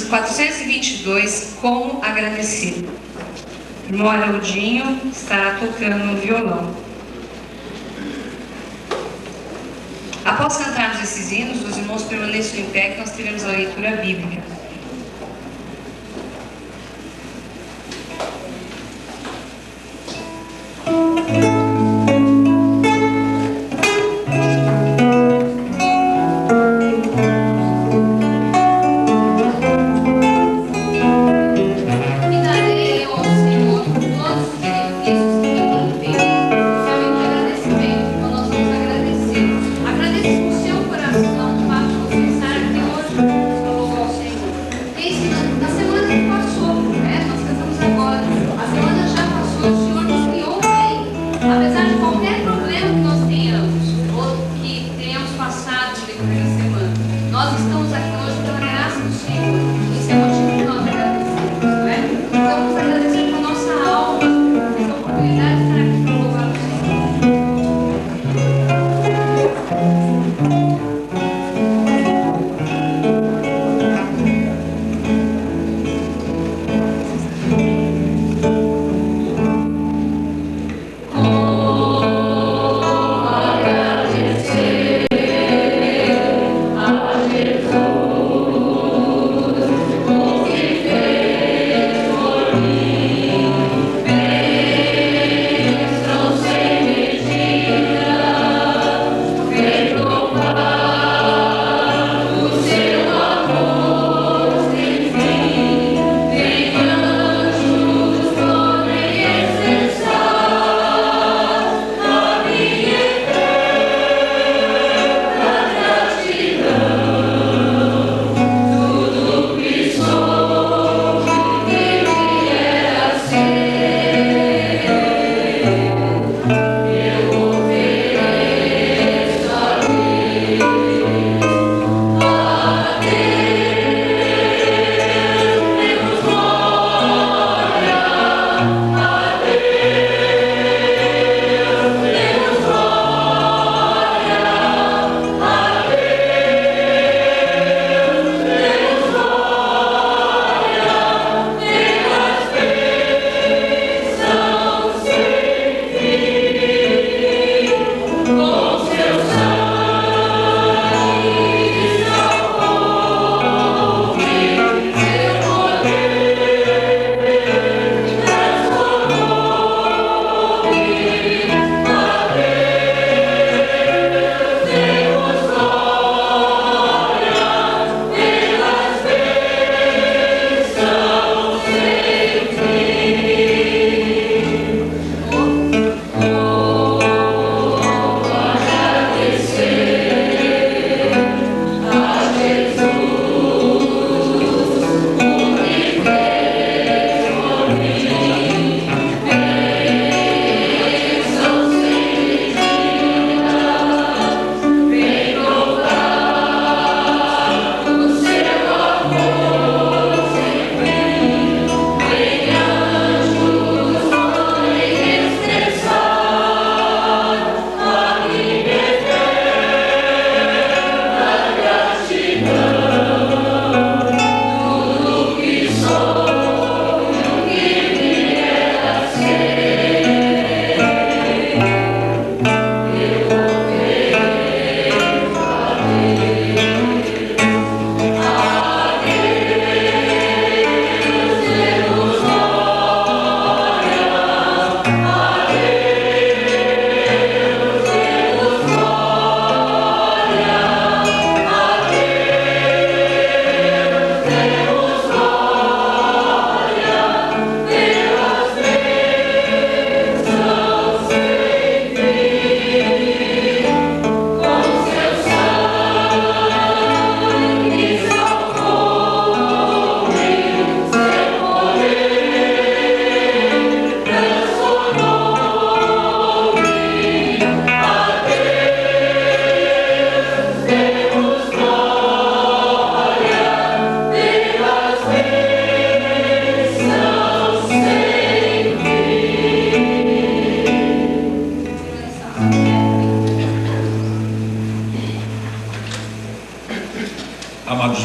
422, Como Agradecer. O irmão Araudinho estará tocando no violão. Após cantarmos esses hinos, os irmãos permaneçam em pé, que nós teremos a leitura bíblica. Agradecemos o seu coração para confessar que hoje nos colocou ao Senhor.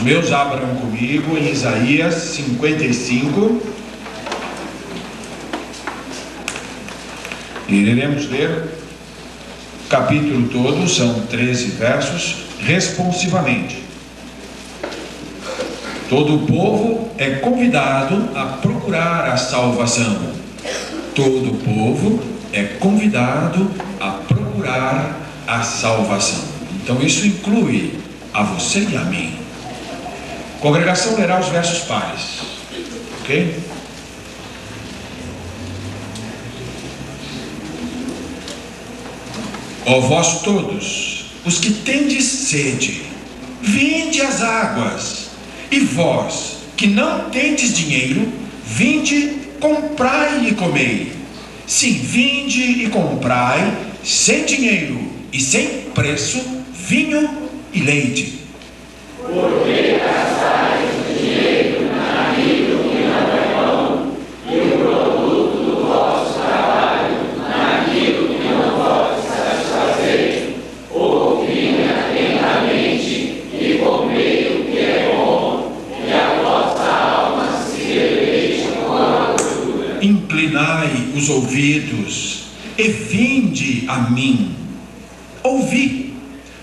meus abram comigo em Isaías 55. Iremos ler o capítulo todo, são 13 versos, responsivamente. Todo o povo é convidado a procurar a salvação. Todo o povo é convidado a procurar a salvação. Então isso inclui a você e a mim. A congregação lerá os versos pares, ok? Ó vós todos, os que tendes sede, vinde às águas, e vós, que não tendes dinheiro, vinde, comprai e comei. Sim, vinde e comprai, sem dinheiro e sem preço, vinho e leite. Porque gastais o dinheiro naquilo que não é bom, e o produto do vosso trabalho naquilo que não pode satisfazer. Ouvi-me atentamente e comei o que é bom, e a vossa alma se deleite com a gordura. Inclinai os ouvidos e vinde a mim. Ouvi,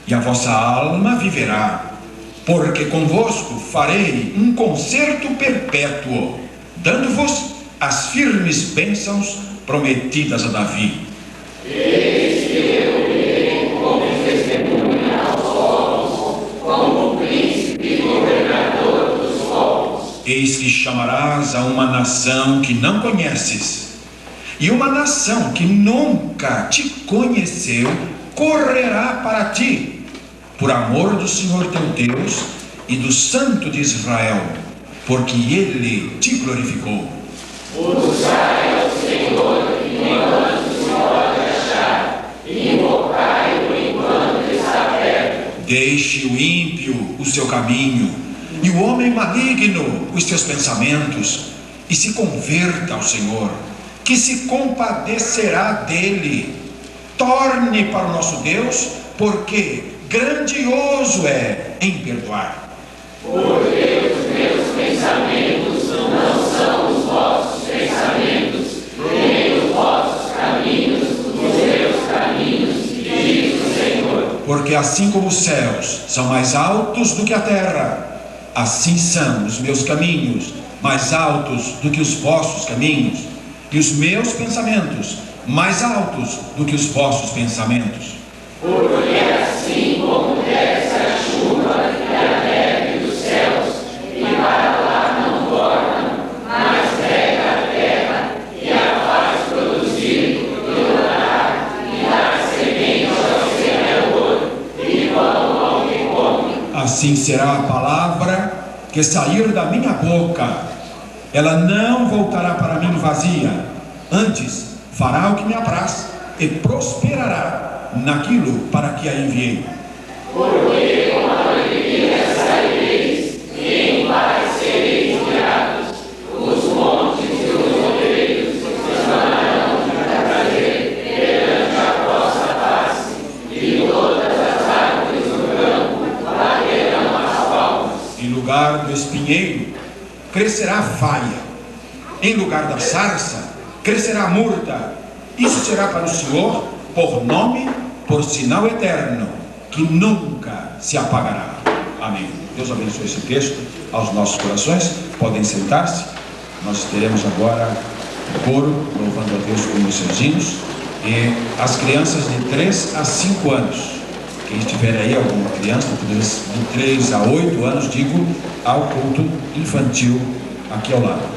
e a vossa alma viverá. Porque convosco farei um concerto perpétuo, dando-vos as firmes bênçãos prometidas a Davi. Eis que eu irei como testemunha aos povos, como príncipe e governador dos povos. Eis que chamarás a uma nação que não conheces, e uma nação que nunca te conheceu correrá para ti, por amor do Senhor teu Deus e do Santo de Israel, porque Ele te glorificou. Buscai ao Senhor enquanto se pode achar, invocai-o enquanto está perto. Deixe o ímpio o seu caminho, e o homem maligno os seus pensamentos, e se converta ao Senhor, que se compadecerá dele. Torne para o nosso Deus, porque grandioso é em perdoar. Porque os meus pensamentos não são os vossos pensamentos, nem os vossos caminhos, os meus caminhos, diz o Senhor. Porque assim como os céus são mais altos do que a terra, assim são os meus caminhos mais altos do que os vossos caminhos, e os meus pensamentos mais altos do que os vossos pensamentos. Porque assim como desce a chuva e a neve dos céus, e para lá não tornam, mas rega a terra e a faz produzir, e orar, e dar semente ao semeador, e pão ao que come. Assim será a palavra que sair da minha boca. Ela não voltará para mim vazia, antes fará o que me apraz e prosperará naquilo para que a enviei. Porque com alegria saireis, e em paz sereis guiados. Os montes e os ovelhos clamarão para prazer perante a vossa face, e todas as árvores do campo baterão as palmas. Em lugar do espinheiro crescerá a faia, em lugar da sarça crescerá a murta. Isso será para o Senhor por nome, por sinal eterno, que nunca se apagará. Amém. Deus abençoe esse texto aos nossos corações. Podem sentar-se. Nós teremos agora o coro louvando a Deus com os seus hinos, e as crianças de 3 a 5 anos. Quem estiver aí, alguma criança de 3 a 8 anos, digo, ao culto infantil aqui ao lado.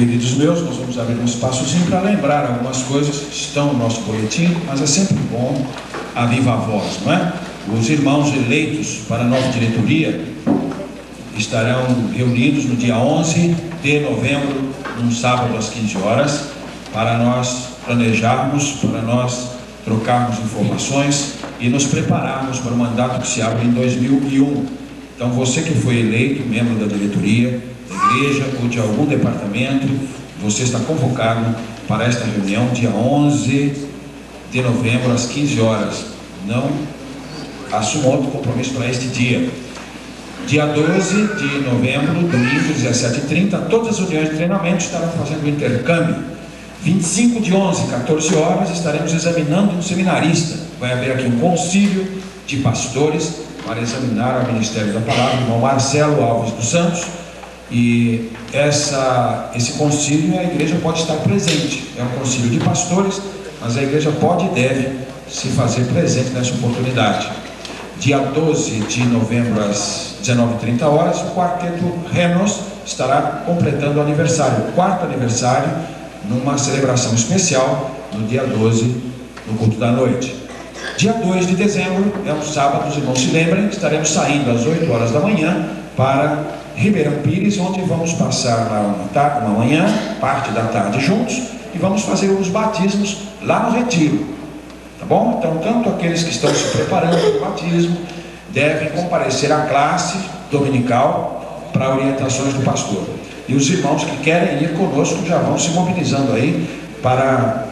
Queridos meus, nós vamos abrir um espaçozinho para lembrar algumas coisas que estão no nosso boletim, mas é sempre bom a viva voz, não é? Os irmãos eleitos para a nova diretoria estarão reunidos no dia 11 de novembro, num sábado às 15 horas, para nós planejarmos, para nós trocarmos informações e nos prepararmos para o mandato que se abre em 2001. Então, você que foi eleito membro da diretoria da igreja ou de algum departamento, você está convocado para esta reunião dia 11 de novembro às 15 horas. Não assuma outro compromisso para este dia. Dia 12 de novembro, domingo, 17h30, todas as reuniões de treinamento estarão fazendo intercâmbio. 25 de 11, 14 horas, estaremos examinando um seminarista. Vai haver aqui um concílio de pastores para examinar o ministério da palavra, o irmão Marcelo Alves dos Santos. E esse concílio, a igreja pode estar presente. É um concílio de pastores, mas a igreja pode e deve se fazer presente nessa oportunidade. Dia 12 de novembro, às 19h30, o quarteto Renos estará completando o aniversário, o quarto aniversário, numa celebração especial, no dia 12, no culto da noite. Dia 2 de dezembro, é um sábado, os irmãos se lembrem, estaremos saindo às 8 horas da manhã para Ribeirão Pires, onde vamos passar lá uma manhã, parte da tarde juntos, e vamos fazer os batismos lá no retiro. Tá bom? Então, tanto aqueles que estão se preparando para o batismo devem comparecer à classe dominical para orientações do pastor. E os irmãos que querem ir conosco já vão se mobilizando aí para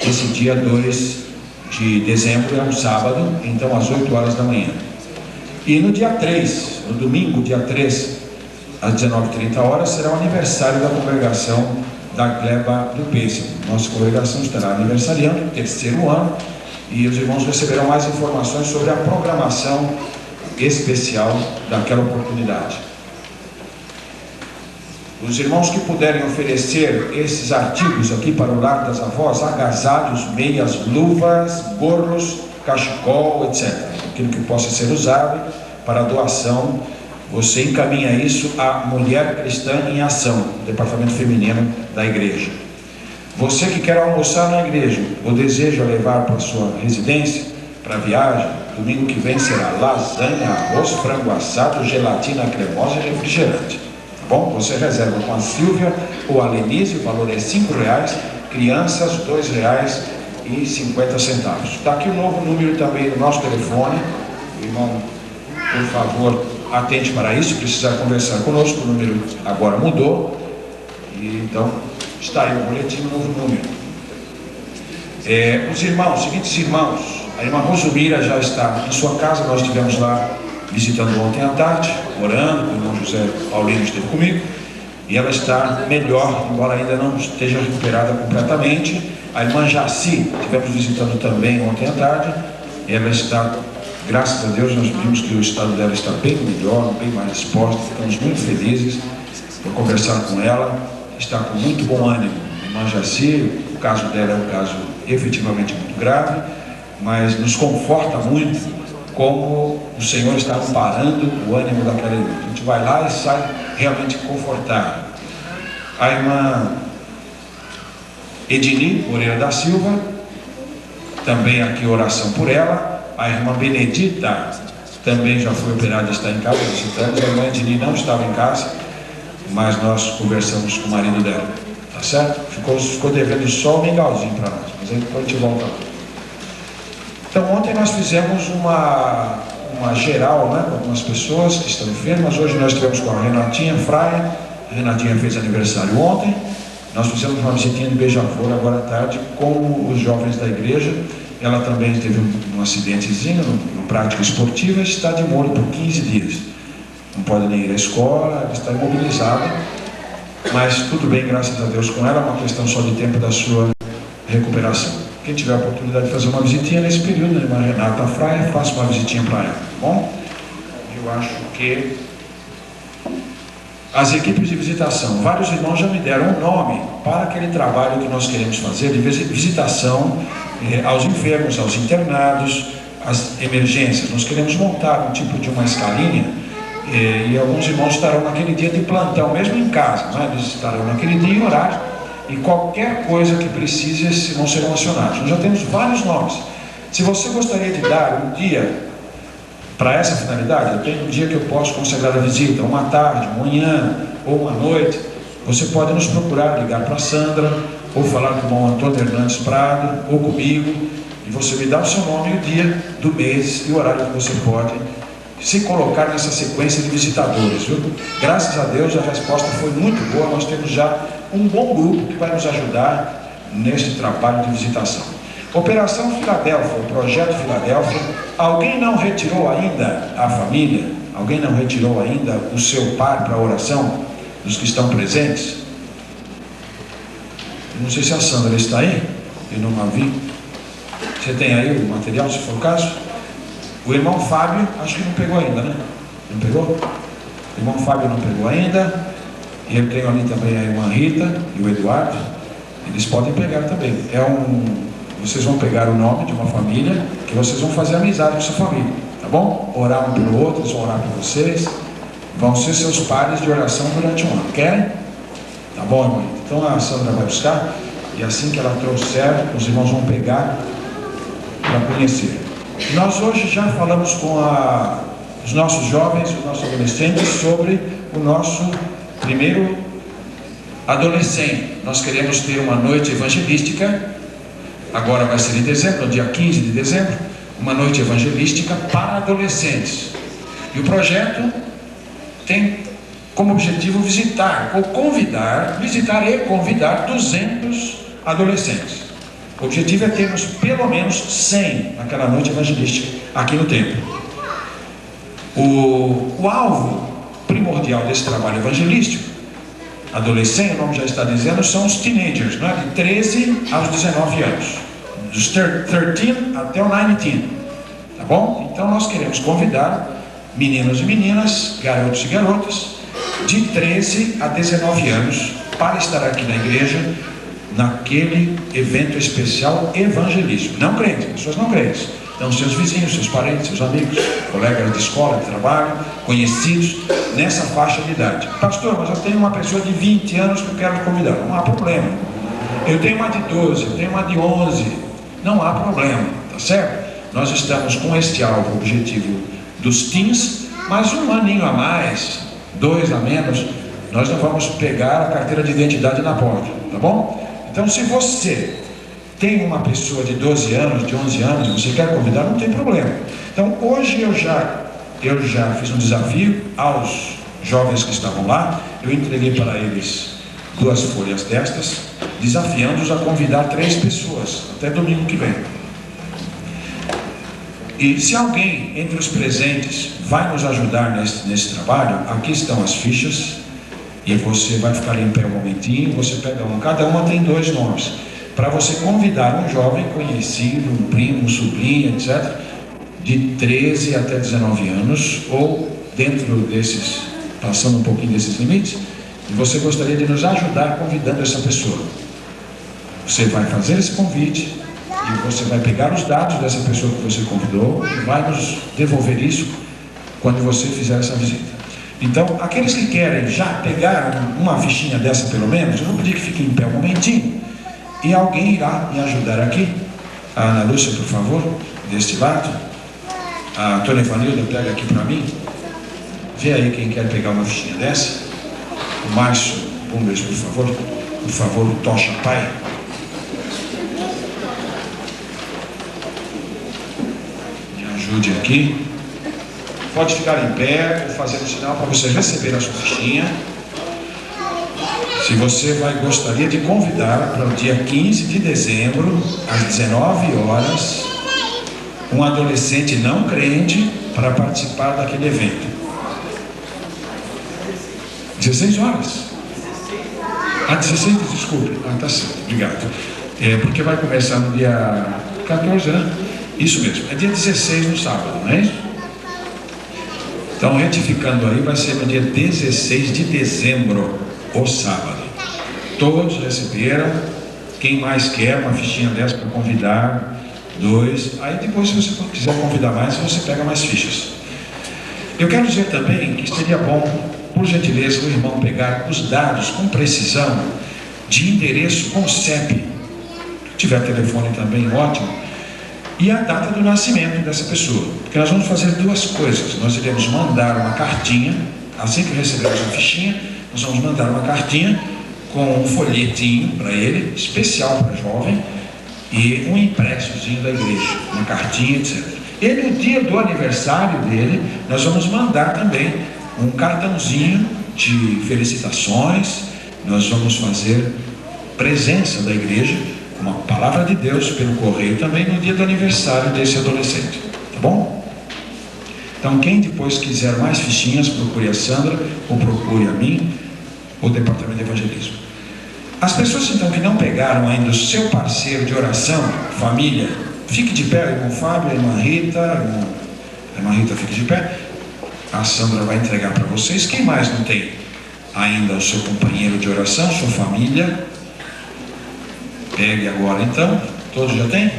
esse dia 2 de dezembro, é um sábado, então às 8 horas da manhã. E no dia 3, no domingo, dia 3, às 19h30, será o aniversário da congregação da Gleba do Pêssego. Nossa congregação estará aniversariando o 3º ano e os irmãos receberão mais informações sobre a programação especial daquela oportunidade. Os irmãos que puderem oferecer esses artigos aqui para o Lar das Avós, agasalhos, meias, luvas, gorros, cachecol, etc. Aquilo que possa ser usado para doação, você encaminha isso à Mulher Cristã em Ação, departamento feminino da igreja. Você que quer almoçar na igreja ou deseja levar para a sua residência, para a viagem, domingo que vem será lasanha, arroz, frango assado, gelatina cremosa e refrigerante. Bom, você reserva com a Silvia ou a Lenise, o valor é R$5, crianças R$2,50. Está aqui o novo número também do nosso telefone. O irmão, por favor, atente para isso. Se precisar conversar conosco, o número agora mudou. E então, está aí o boletim, o novo número. Os irmãos, seguintes irmãos, a irmã Rosumira já está em sua casa, nós estivemos lá visitando ontem à tarde, orando, o irmão José Paulino esteve comigo, e ela está melhor, embora ainda não esteja recuperada completamente. A irmã Jaci, estivemos visitando também ontem à tarde, ela está, graças a Deus, nós vimos que o estado dela está bem melhor, bem mais disposta, ficamos muito felizes por conversar com ela, está com muito bom ânimo. A irmã Jaci, o caso dela é um caso efetivamente muito grave, mas nos conforta muito como o Senhor está amparando o ânimo daquela irmã. A gente vai lá e sai realmente confortado. A irmã Edini Moreira da Silva, também aqui oração por ela. A irmã Benedita também já foi operada e está em casa, visitamos. A irmã Edini não estava em casa, mas nós conversamos com o marido dela, tá certo? Ficou devendo só o mingauzinho para nós, mas aí depois a gente volta lá. Então, ontem nós fizemos uma geral, né, com algumas pessoas que estão enfermas. Hoje nós estivemos com a Renatinha Fraia. A Renatinha fez aniversário ontem. Nós fizemos uma visitinha de beija-flor agora à tarde com os jovens da igreja. Ela também teve um acidentezinho no prática esportiva e está de molho por 15 dias. Não pode nem ir à escola, ela está imobilizada. Mas tudo bem, graças a Deus, com ela. É uma questão só de tempo da sua recuperação. Quem tiver a oportunidade de fazer uma visitinha nesse período, né, irmã Renata Fraia, faça uma visitinha para ela, tá bom? Eu acho que as equipes de visitação, vários irmãos já me deram um nome para aquele trabalho que nós queremos fazer de visitação aos enfermos, aos internados, às emergências. Nós queremos montar um tipo de uma escalinha E alguns irmãos estarão naquele dia de plantão, mesmo em casa, né? Eles estarão naquele dia em horário, e qualquer coisa que precise, esses irmãos serão acionados. Nós já temos vários nomes. Se você gostaria de dar um dia para essa finalidade, eu tenho um dia que eu posso consagrar a visita, uma tarde, uma manhã ou uma noite, você pode nos procurar, ligar para a Sandra, ou falar com o irmão Antônio Hernandes Prado, ou comigo, e você me dá o seu nome e o dia do mês e o horário que você pode se colocar nessa sequência de visitadores, viu? Graças a Deus a resposta foi muito boa. Nós temos já um bom grupo que vai nos ajudar neste trabalho de visitação. Operação Filadélfia, o projeto Filadélfia. Alguém não retirou ainda a família? Alguém não retirou ainda o seu par para a oração? Dos que estão presentes? Não sei se a Sandra está aí, eu não a vi. Você tem aí o material, se for o caso? O irmão Fábio, acho que não pegou ainda, né? Não pegou? O irmão Fábio não pegou ainda. E eu tenho ali também a irmã Rita e o Eduardo. Eles podem pegar também. Vocês vão pegar o nome de uma família, que vocês vão fazer amizade com sua família, tá bom? Orar um pelo outro, eles vão orar por vocês. Vão ser seus pares de oração durante um ano. Querem? Tá bom, irmão? Então a Sandra vai buscar. E assim que ela trouxer, os irmãos vão pegar para conhecer. Nós hoje já falamos com os nossos jovens, os nossos adolescentes, sobre o nosso primeiro adolescente. Nós queremos ter uma noite evangelística, agora vai ser em dezembro, no dia 15 de dezembro, uma noite evangelística para adolescentes. E o projeto tem como objetivo visitar e convidar 200 adolescentes. O objetivo é termos pelo menos 100 naquela noite evangelística aqui no templo. O alvo primordial desse trabalho evangelístico, adolescente, o nome já está dizendo, são os teenagers, não é? De 13 aos 19 anos, dos 13 até o 19, tá bom? Então nós queremos convidar meninos e meninas, garotos e garotas, de 13 a 19 anos, para estar aqui na igreja, naquele evento especial evangelístico. Não crentes, pessoas não crentes. Então, seus vizinhos, seus parentes, seus amigos, colegas de escola, de trabalho, conhecidos, nessa faixa de idade. Pastor, mas eu tenho uma pessoa de 20 anos que eu quero convidar. Não há problema. Eu tenho uma de 12, eu tenho uma de 11. Não há problema, tá certo? Nós estamos com este alvo, o objetivo dos teens, mas um aninho a mais, 2 a menos, nós não vamos pegar a carteira de identidade na porta, tá bom? Então, se você tem uma pessoa de 12 anos, de 11 anos, você quer convidar, não tem problema. Então, hoje eu já fiz um desafio aos jovens que estavam lá. Eu entreguei para eles 2 folhas destas, desafiando-os a convidar 3 pessoas, até domingo que vem. E se alguém entre os presentes vai nos ajudar nesse trabalho, aqui estão as fichas. E você vai ficar em pé um momentinho, você pega cada uma tem 2 nomes, para você convidar um jovem conhecido, um primo, um sobrinho, etc., de 13 até 19 anos, ou dentro desses, passando um pouquinho desses limites, e você gostaria de nos ajudar convidando essa pessoa. Você vai fazer esse convite, e você vai pegar os dados dessa pessoa que você convidou, e vai nos devolver isso quando você fizer essa visita. Então, aqueles que querem já pegar uma fichinha dessa pelo menos, eu vou pedir que fiquem em pé um momentinho, e alguém irá me ajudar aqui. A Ana Lúcia, por favor, deste lado. A Tônia Vanilda, pega aqui para mim. Vê aí quem quer pegar uma fichinha dessa. O Márcio Bumbers, por favor. Por favor, o Tocha Pai. Me ajude aqui. Pode ficar em pé, vou fazer um sinal para você receber a sua fichinha. Se você gostaria de convidar para o dia 15 de dezembro, às 19 horas, um adolescente não crente para participar daquele evento. 16 horas? Ah, 16, desculpe. Ah, tá certo, obrigado. Porque vai começar no dia 14, né? Isso mesmo, é dia 16 no sábado, não é isso? Então, retificando aí, vai ser no dia 16 de dezembro, o sábado. Todos receberam. Quem mais quer uma fichinha dessa para convidar 2. Aí depois, se você quiser convidar mais, você pega mais fichas. Eu quero dizer também que seria bom, por gentileza, o irmão pegar os dados com precisão de endereço com CEP. Se tiver telefone também, ótimo. E a data do nascimento dessa pessoa. Porque nós vamos fazer duas coisas. Nós iremos mandar uma cartinha, assim que recebermos a fichinha, nós vamos mandar uma cartinha com um folhetinho para ele, especial para jovem, e um impressozinho da igreja, uma cartinha, etc. E no dia do aniversário dele, nós vamos mandar também um cartãozinho de felicitações. Nós vamos fazer presença da igreja, uma palavra de Deus pelo correio também no dia do aniversário desse adolescente, tá bom? Então quem depois quiser mais fichinhas, procure a Sandra ou procure a mim, o departamento de evangelismo. As pessoas então que não pegaram ainda o seu parceiro de oração, família, fique de pé, irmão Fábio, irmã Rita, irmã Rita, fique de pé. A Sandra vai entregar para vocês. Quem mais não tem ainda o seu companheiro de oração, sua família? Pegue agora então. Todos já têm?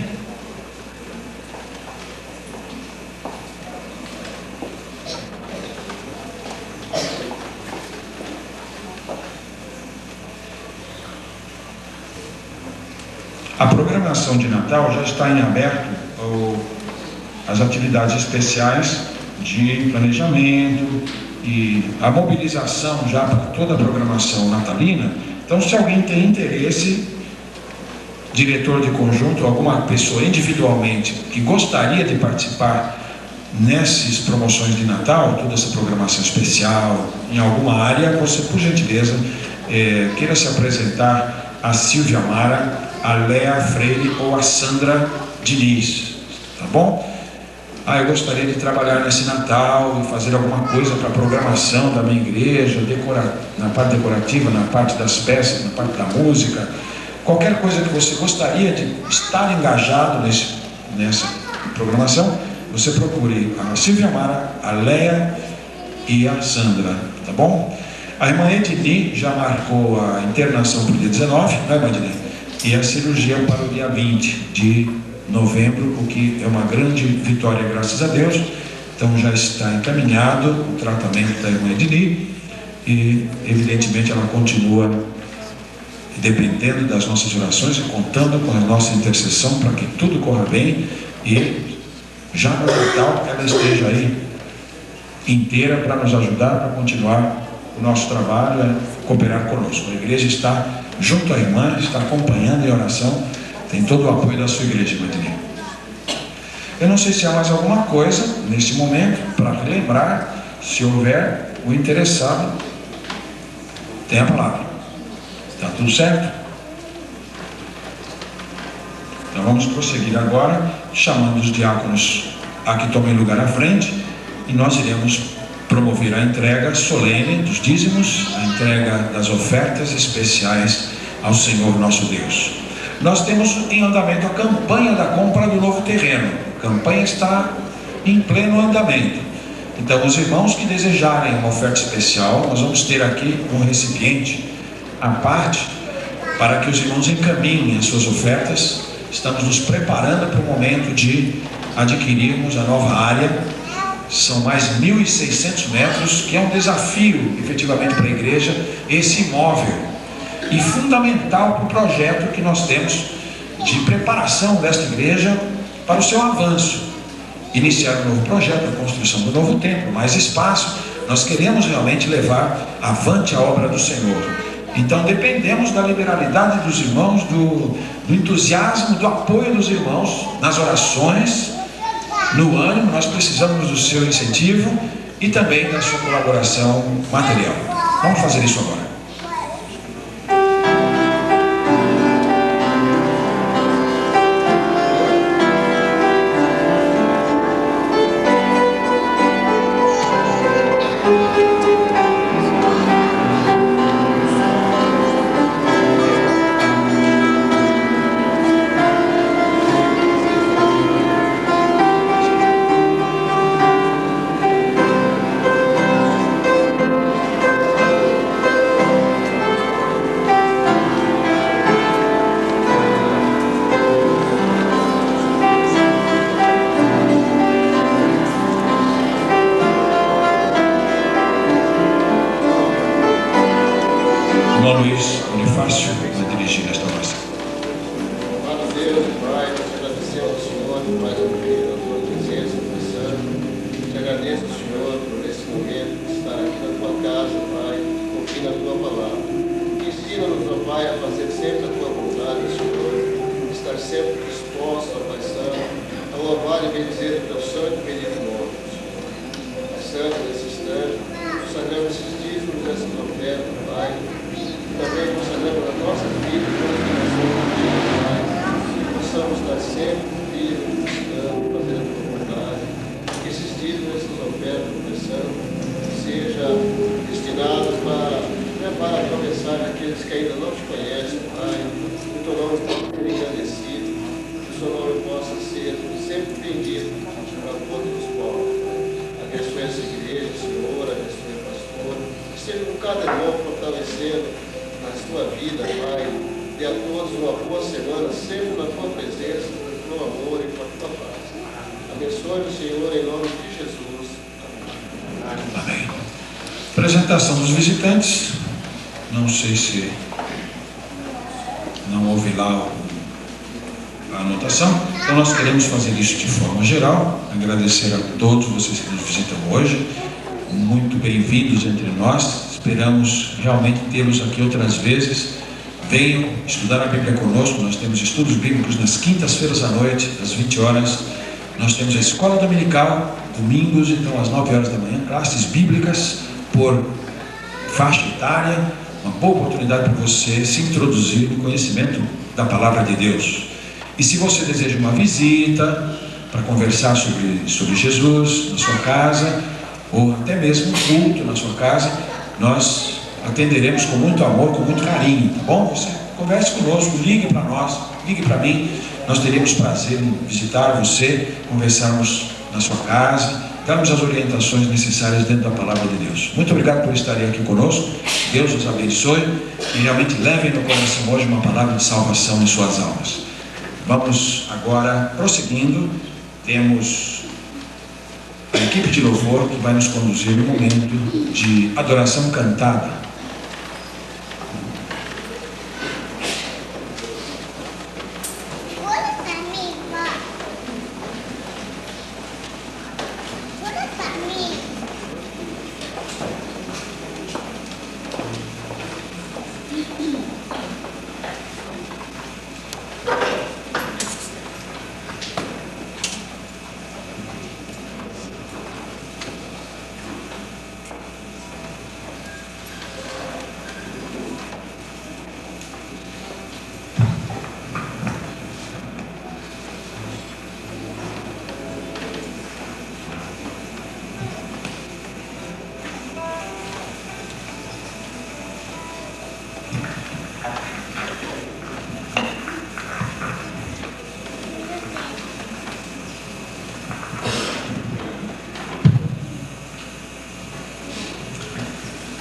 A programação de Natal já está em aberto, as atividades especiais de planejamento e a mobilização já para toda a programação natalina. Então, se alguém tem interesse, diretor de conjunto, alguma pessoa individualmente que gostaria de participar nessas promoções de Natal, toda essa programação especial em alguma área, você, por gentileza, queira se apresentar a Silvia Mara, a Léa Freire ou a Sandra Diniz, tá bom? Eu gostaria de trabalhar nesse Natal e fazer alguma coisa para a programação da minha igreja, na parte decorativa, na parte das peças, na parte da música, qualquer coisa que você gostaria de estar engajado nessa programação, você procure a Silvia Mara, a Léa e a Sandra, tá bom? A irmã Edni já marcou a internação para o dia 19, não é, irmã Edni? E a cirurgia para o dia 20 de novembro, o que é uma grande vitória, graças a Deus. Então já está encaminhado o tratamento da irmã Edni e evidentemente ela continua dependendo das nossas orações e contando com a nossa intercessão para que tudo corra bem e já no Natal ela esteja aí inteira para nos ajudar, para continuar o nosso trabalho, cooperar conosco. A igreja está junto à irmã, está acompanhando em oração, tem todo o apoio da sua igreja, Madrinha. Eu não sei se há mais alguma coisa neste momento para relembrar. Se houver, o interessado tem a palavra. Está tudo certo? Então vamos prosseguir agora, chamando os diáconos a que tomem lugar à frente, e nós iremos promover a entrega solene dos dízimos, a entrega das ofertas especiais ao Senhor nosso Deus. Nós temos em andamento a campanha da compra do novo terreno. A campanha está em pleno andamento. Então, os irmãos que desejarem uma oferta especial, nós vamos ter aqui um recipiente à parte para que os irmãos encaminhem as suas ofertas. Estamos nos preparando para o momento de adquirirmos a nova área. São mais 1.600 metros, que é um desafio efetivamente para a igreja, esse imóvel, e fundamental para o projeto que nós temos de preparação desta igreja para o seu avanço. Iniciar um novo projeto, a construção do novo templo, mais espaço. Nós queremos realmente levar avante a obra do Senhor. Então dependemos da liberalidade dos irmãos, do entusiasmo, do apoio dos irmãos nas orações, no ânimo. Nós precisamos do seu incentivo e também da sua colaboração material. Vamos fazer isso agora. irmão Luiz Bonifácio vai dirigir esta oração. Amado Deus e Pai, nós agradecemos ao Senhor por mais um dia na tua presença, Pai Santo. Te agradeço, Senhor, por esse momento de estar aqui na tua casa, Pai, ouvindo a tua palavra. Ensina-nos, ó Pai, a fazer sempre a tua vontade, Senhor, estar sempre disposto, ó Pai Santo, a louvar e bendizer o teu santo e bendito nome, Senhor. Pai Santo, nesse instante, consagramos esses dízimos, essas ofertas, Pai, e também consagramos a nossa vida, Pai, que possamos estar sempre firmes, buscando, fazendo a tua vontade, que esses dízimos, essas ofertas, Pai Santo, sejam destinados para atravessar aqueles que ainda não te conhecem, Pai, que o teu nome possa ser engrandecido, que o seu nome possa ser sempre bendito para todos os povos. Abençoe essa igreja, Senhor, abençoe o pastor, que seja com cada irmão fortalecendo na sua vida, Pai. Dê a todos uma boa semana, sempre na tua presença, com o teu amor e com a tua paz. Abençoe o Senhor em nome de Jesus. Amém. Amém. Apresentação dos visitantes. Não sei se não houve lá a anotação. Então nós queremos fazer isso de forma geral. Agradecer a todos vocês que nos visitam hoje. Muito bem-vindos entre nós. Esperamos realmente tê-los aqui outras vezes. Venham estudar a Bíblia conosco. Nós temos estudos bíblicos nas quintas-feiras à noite, às 20 horas. Nós temos a escola dominical, domingos, então às 9 horas da manhã, classes bíblicas por faixa etária. Uma boa oportunidade para você se introduzir no conhecimento da palavra de Deus. E se você deseja uma visita para conversar sobre Jesus na sua casa, ou até mesmo um culto na sua casa, nós atenderemos com muito amor, com muito carinho, tá bom? Você converse conosco, ligue para nós, ligue para mim. Nós teremos prazer em visitar você, conversarmos na sua casa, darmos as orientações necessárias dentro da palavra de Deus. Muito obrigado por estarem aqui conosco. Deus os abençoe e realmente levem no coração hoje uma palavra de salvação em suas almas. Vamos agora prosseguindo. Temos a equipe de louvor que vai nos conduzir no momento de adoração cantada.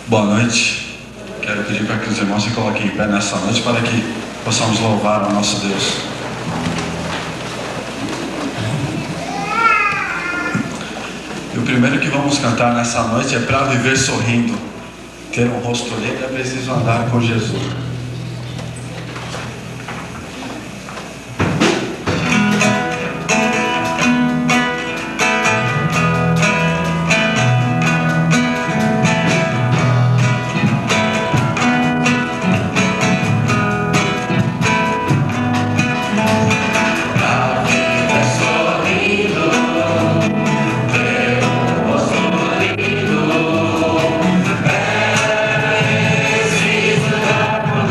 Boa noite. Quero pedir para que os irmãos se coloquem em pé nessa noite para que possamos louvar ao nosso Deus. E o primeiro que vamos cantar nessa noite é Para Viver Sorrindo. Ter um rosto alegre é preciso andar com Jesus. Preciso dar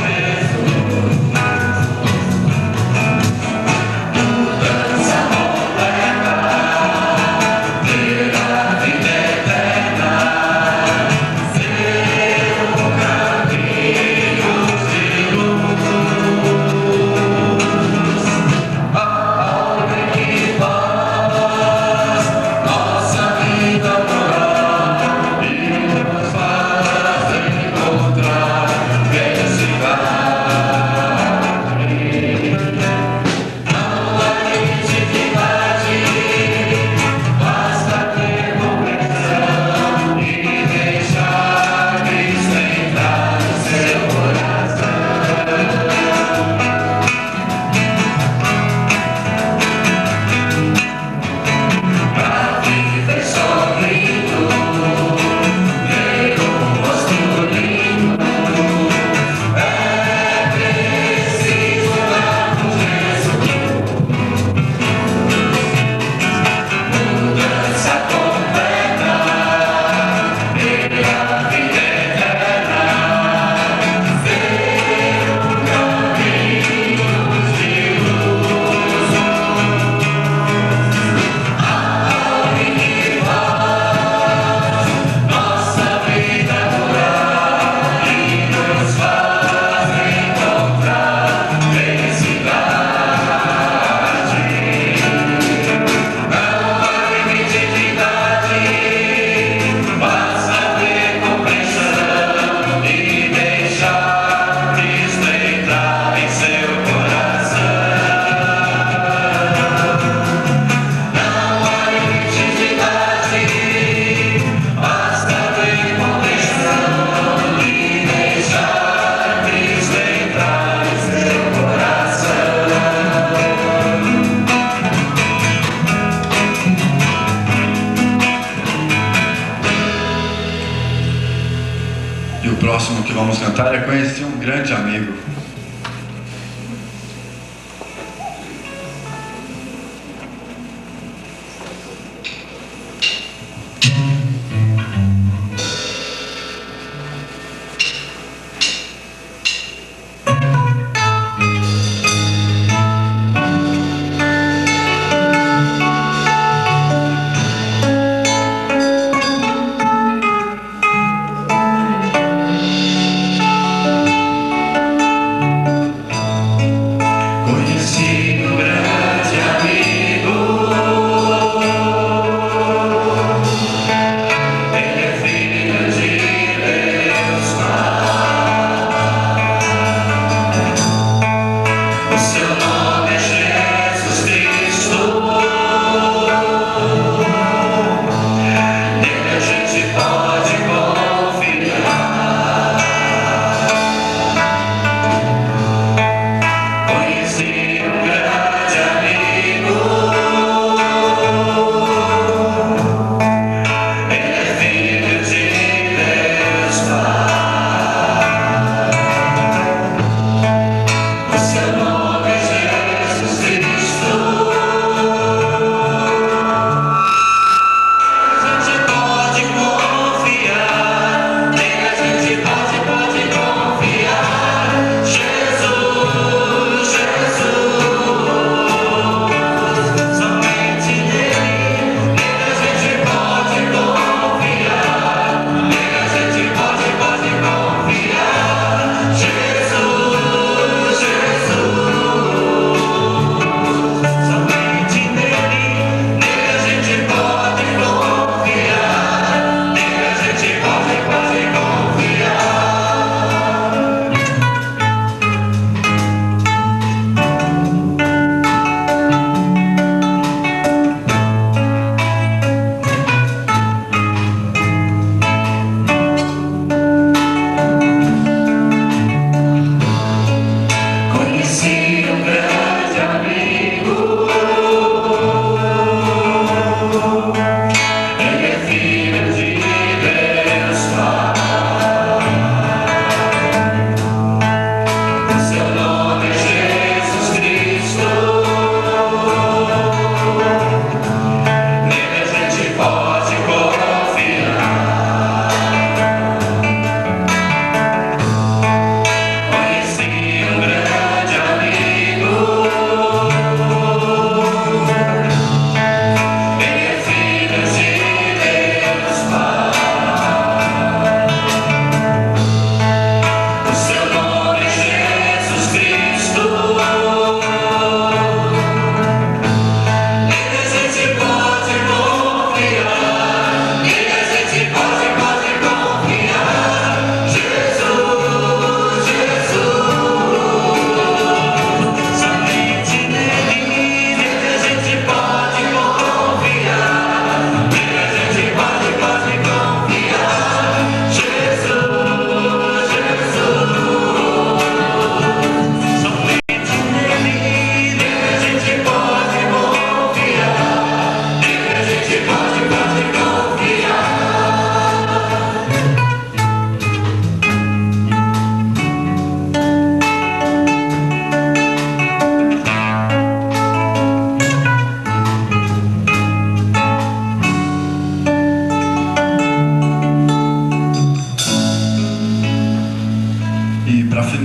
vamos cantar é Conheci um Grande Amigo.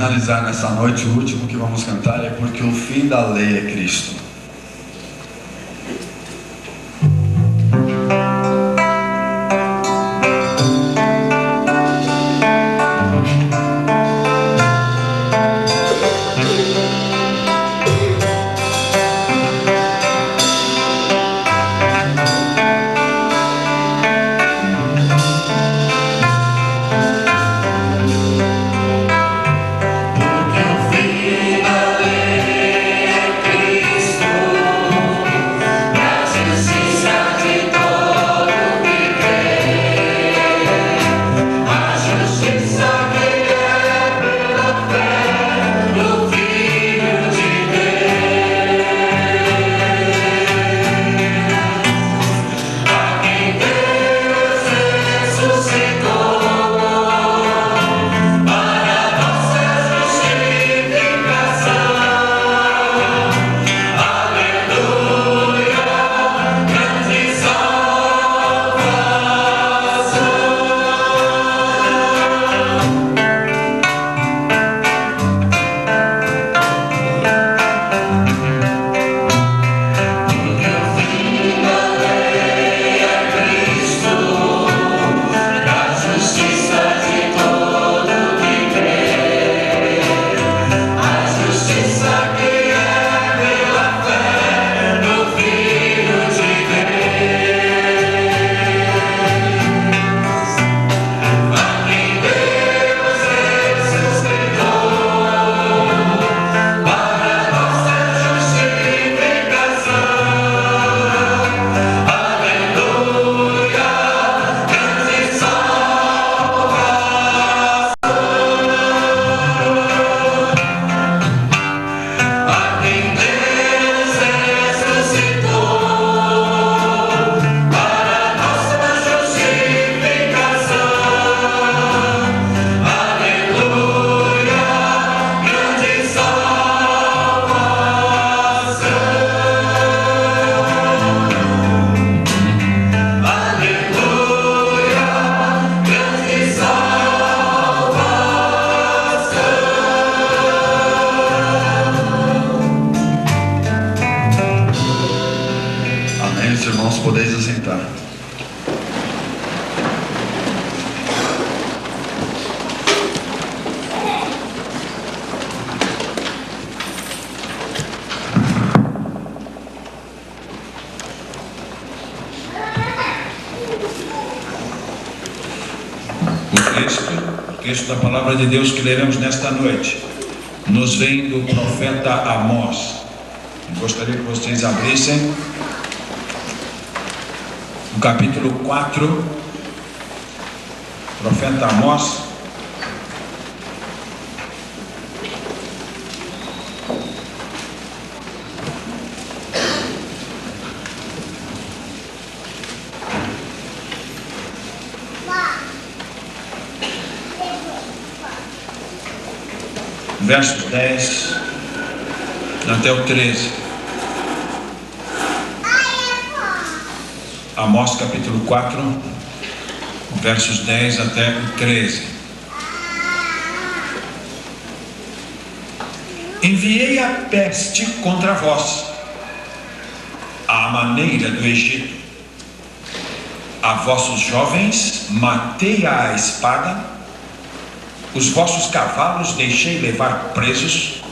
finalizar nessa noite, o último que vamos cantar é Porque o Fim da Lei é Cristo. Cristo. queridos irmãos, podeis assentar. O texto da palavra de Deus que leremos nesta noite nos vem do profeta Amós. Gostaria que vocês abrissem no capítulo 4, profeta Amós. Versos 10 até o 13. Amós capítulo 4, versos 10 até o 13. Enviei a peste contra vós, à maneira do Egito. A vossos jovens matei à espada, os vossos cavalos deixei levar presos,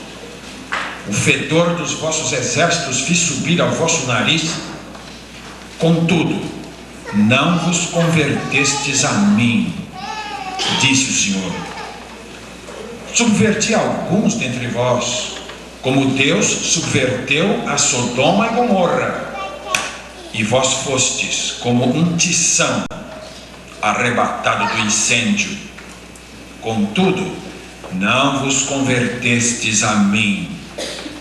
o fedor dos vossos exércitos fiz subir ao vosso nariz. Contudo, não vos convertestes a mim, disse o Senhor. Subverti alguns dentre vós, como Deus subverteu a Sodoma e Gomorra, e vós fostes como um tição arrebatado do incêndio. Contudo, não vos convertestes a mim,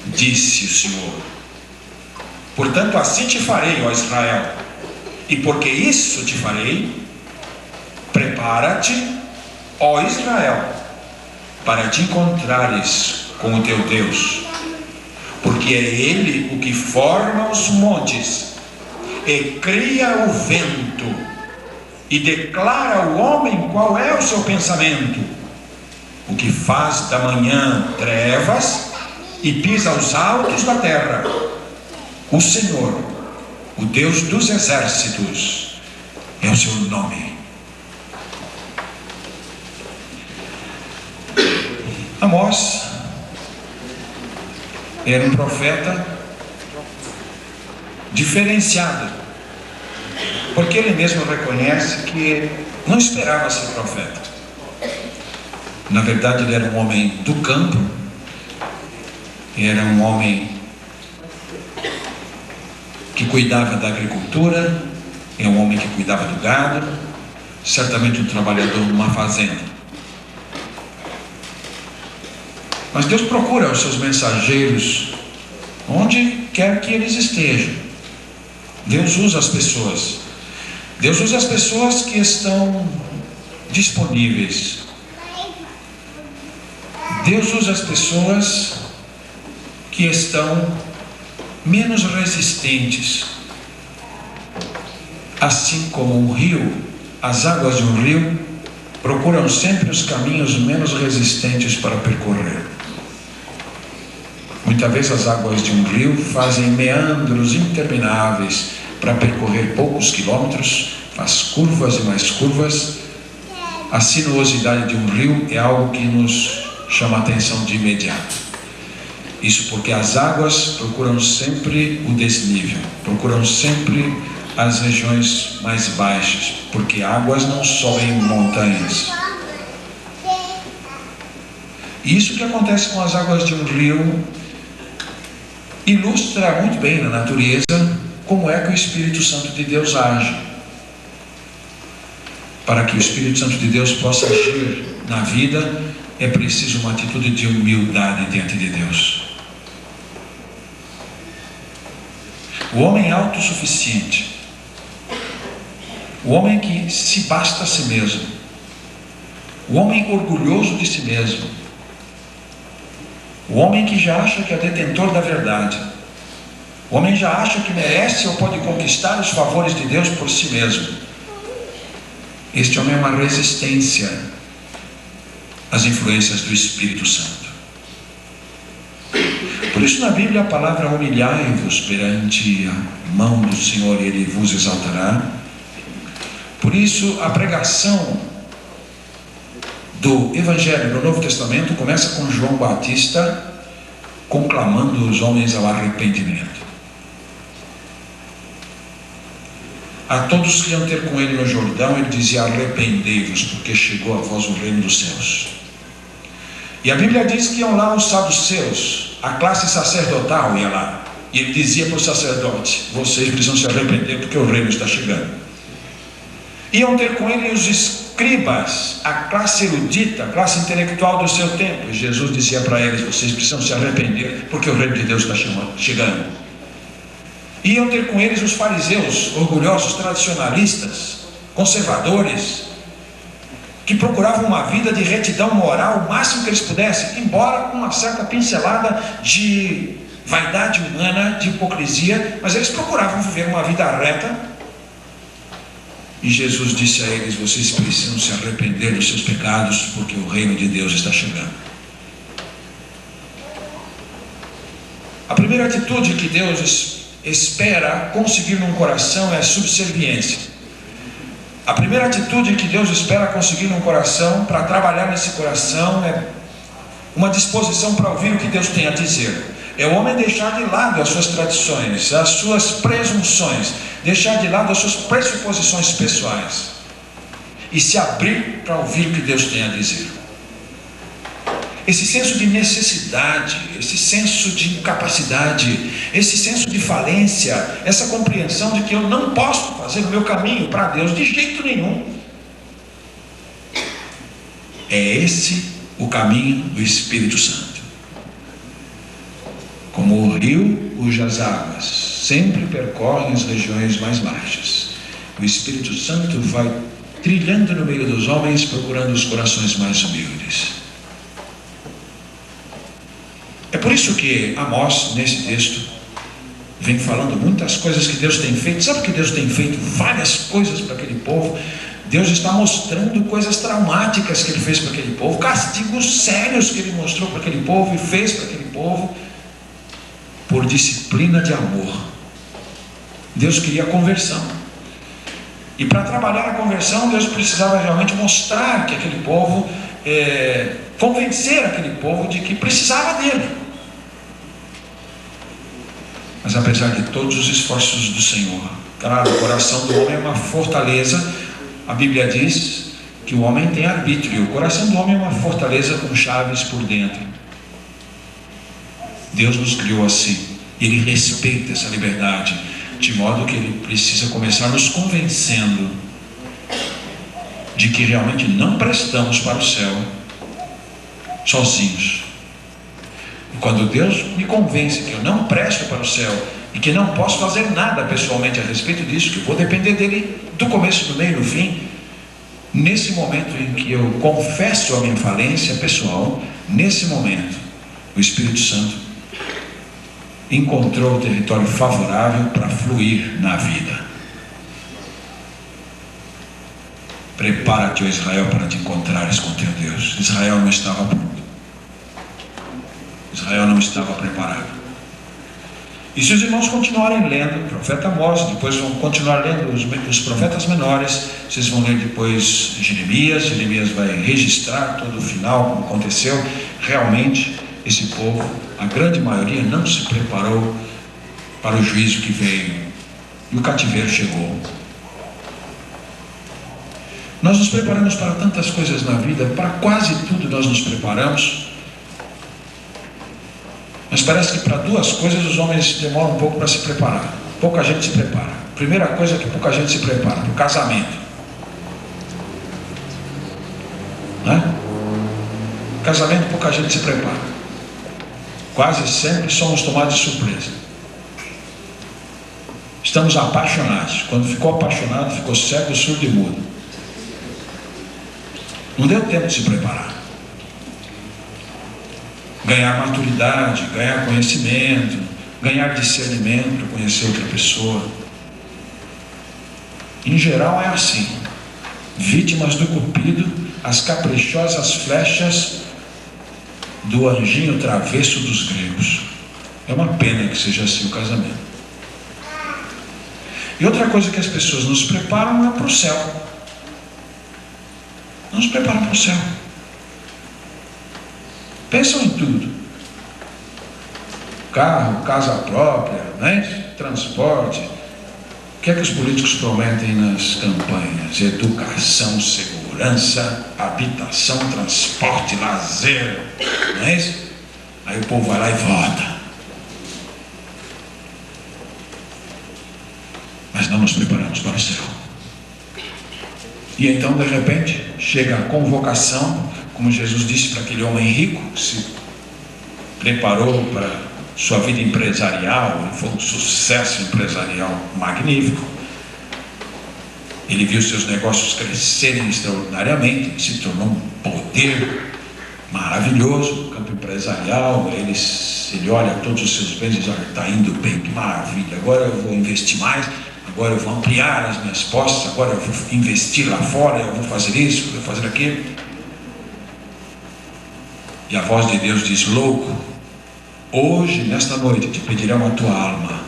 disse o Senhor. Portanto, assim te farei, ó Israel, e porque isso te farei, prepara-te, ó Israel, para te encontrares com o teu Deus, porque é Ele o que forma os montes, e cria o vento, e declara ao homem qual é o seu pensamento, o que faz da manhã trevas e pisa os altos da terra. O Senhor, o Deus dos exércitos, é o seu nome. Amós era um profeta diferenciado, porque ele mesmo reconhece que não esperava ser profeta. Na verdade, ele era um homem do campo, era um homem que cuidava da agricultura, é um homem que cuidava do gado, certamente um trabalhador numa fazenda. Mas Deus procura os seus mensageiros onde quer que eles estejam. Deus usa as pessoas. Deus usa as pessoas que estão disponíveis. Deus usa as pessoas que estão menos resistentes. Assim como um rio, as águas de um rio procuram sempre os caminhos menos resistentes para percorrer. Muitas vezes as águas de um rio fazem meandros intermináveis para percorrer poucos quilômetros, faz curvas e mais curvas. A sinuosidade de um rio é algo que nos chama a atenção de imediato. Isso porque as águas procuram sempre o desnível, procuram sempre as regiões mais baixas, porque águas não sobem montanhas. Isso que acontece com as águas de um rio ilustra muito bem na natureza como é que o Espírito Santo de Deus age. Para que o Espírito Santo de Deus possa agir na vida, é preciso uma atitude de humildade diante de Deus. O homem autossuficiente, o homem que se basta a si mesmo, o homem orgulhoso de si mesmo, o homem que já acha que é detentor da verdade, o homem já acha que merece ou pode conquistar os favores de Deus por si mesmo. Este homem é uma resistência às influências do Espírito Santo. Por isso na Bíblia a palavra humilhai-vos perante a mão do Senhor e Ele vos exaltará. Por isso a pregação do Evangelho no Novo Testamento começa com João Batista conclamando os homens ao arrependimento. A todos que iam ter com ele no Jordão, ele dizia: arrependei-vos, porque chegou a vós o reino dos céus. E a Bíblia diz que iam lá os saduceus, a classe sacerdotal ia lá, e ele dizia para os sacerdotes: vocês precisam se arrepender porque o reino está chegando. Iam ter com ele os escribas, a classe erudita, a classe intelectual do seu tempo, e Jesus dizia para eles: vocês precisam se arrepender porque o reino de Deus está chegando. Iam ter com eles os fariseus, orgulhosos, tradicionalistas, conservadores, que procuravam uma vida de retidão moral o máximo que eles pudessem, embora com uma certa pincelada de vaidade humana, de hipocrisia, mas eles procuravam viver uma vida reta. E Jesus disse a eles: vocês precisam se arrepender dos seus pecados, porque o reino de Deus está chegando. A primeira atitude que Deus espera conseguir num coração é a subserviência. A primeira atitude que Deus espera conseguir num coração, para trabalhar nesse coração, é uma disposição para ouvir o que Deus tem a dizer. É o homem deixar de lado as suas tradições, as suas presunções, deixar de lado as suas pressuposições pessoais e se abrir para ouvir o que Deus tem a dizer. Esse senso de necessidade, esse senso de incapacidade, esse senso de falência, essa compreensão de que eu não posso fazer o meu caminho para Deus de jeito nenhum, é esse o caminho do Espírito Santo. Como o rio cujas águas sempre percorrem as regiões mais baixas, o Espírito Santo vai trilhando no meio dos homens, procurando os corações mais humildes. É por isso que Amós, nesse texto, vem falando muitas coisas que Deus tem feito. Sabe que Deus tem feito várias coisas para aquele povo? Deus está mostrando coisas traumáticas que Ele fez para aquele povo, castigos sérios que Ele mostrou para aquele povo e fez para aquele povo, por disciplina de amor. Deus queria a conversão. E para trabalhar a conversão, Deus precisava realmente mostrar que aquele povo, convencer aquele povo de que precisava dele. Mas apesar de todos os esforços do Senhor, claro, o coração do homem é uma fortaleza. A Bíblia diz que o homem tem arbítrio. O coração do homem é uma fortaleza com chaves por dentro. Deus nos criou assim. Ele respeita essa liberdade, de modo que Ele precisa começar nos convencendo de que realmente não prestamos para o céu sozinhos. E quando Deus me convence que eu não presto para o céu e que não posso fazer nada pessoalmente a respeito disso, que vou depender dele do começo, do meio e do fim, nesse momento em que eu confesso a minha falência pessoal, nesse momento o Espírito Santo encontrou o território favorável para fluir na vida. Prepara-te, ó Israel, para te encontrares com teu Deus. Israel não estava pronto. Israel não estava preparado. E se os irmãos continuarem lendo o profeta Amós, depois vão continuar lendo os profetas menores, vocês vão ler depois Jeremias. Jeremias vai registrar todo o final, como aconteceu. Realmente, esse povo, a grande maioria, não se preparou para o juízo que veio. E o cativeiro chegou. Nós nos preparamos para tantas coisas na vida, para quase tudo nós nos preparamos. Mas parece que para duas coisas os homens demoram um pouco para se preparar. Pouca gente se prepara. Primeira coisa é que pouca gente se prepara: para o casamento. Né? Casamento, pouca gente se prepara. Quase sempre somos tomados de surpresa. Estamos apaixonados. Quando ficou apaixonado, ficou cego, surdo e mudo. Não deu tempo de se preparar. Ganhar maturidade, ganhar conhecimento, ganhar discernimento para conhecer outra pessoa. Em geral é assim. Vítimas do cupido, as caprichosas flechas do anjinho travesso dos gregos. É uma pena que seja assim o casamento. E outra coisa que as pessoas nos preparam é para o céu. Não nos preparam para o céu. Pensam em tudo. Carro, casa própria, né? Transporte. O que é que os políticos prometem nas campanhas? Educação, segurança, habitação, transporte, lazer, não é isso? Aí o povo vai lá e vota. Mas não nos preparamos para o céu. E então, de repente, chega a convocação, como Jesus disse para aquele homem rico, que se preparou para sua vida empresarial, foi um sucesso empresarial magnífico. Ele viu seus negócios crescerem extraordinariamente, se tornou um poder maravilhoso no campo empresarial. Ele olha todos os seus bens e diz: olha, está indo bem, que maravilha, agora eu vou investir mais, agora eu vou ampliar as minhas posses, agora eu vou investir lá fora, eu vou fazer isso, vou fazer aquilo. E a voz de Deus diz: louco, hoje, nesta noite, te pedirão a tua alma.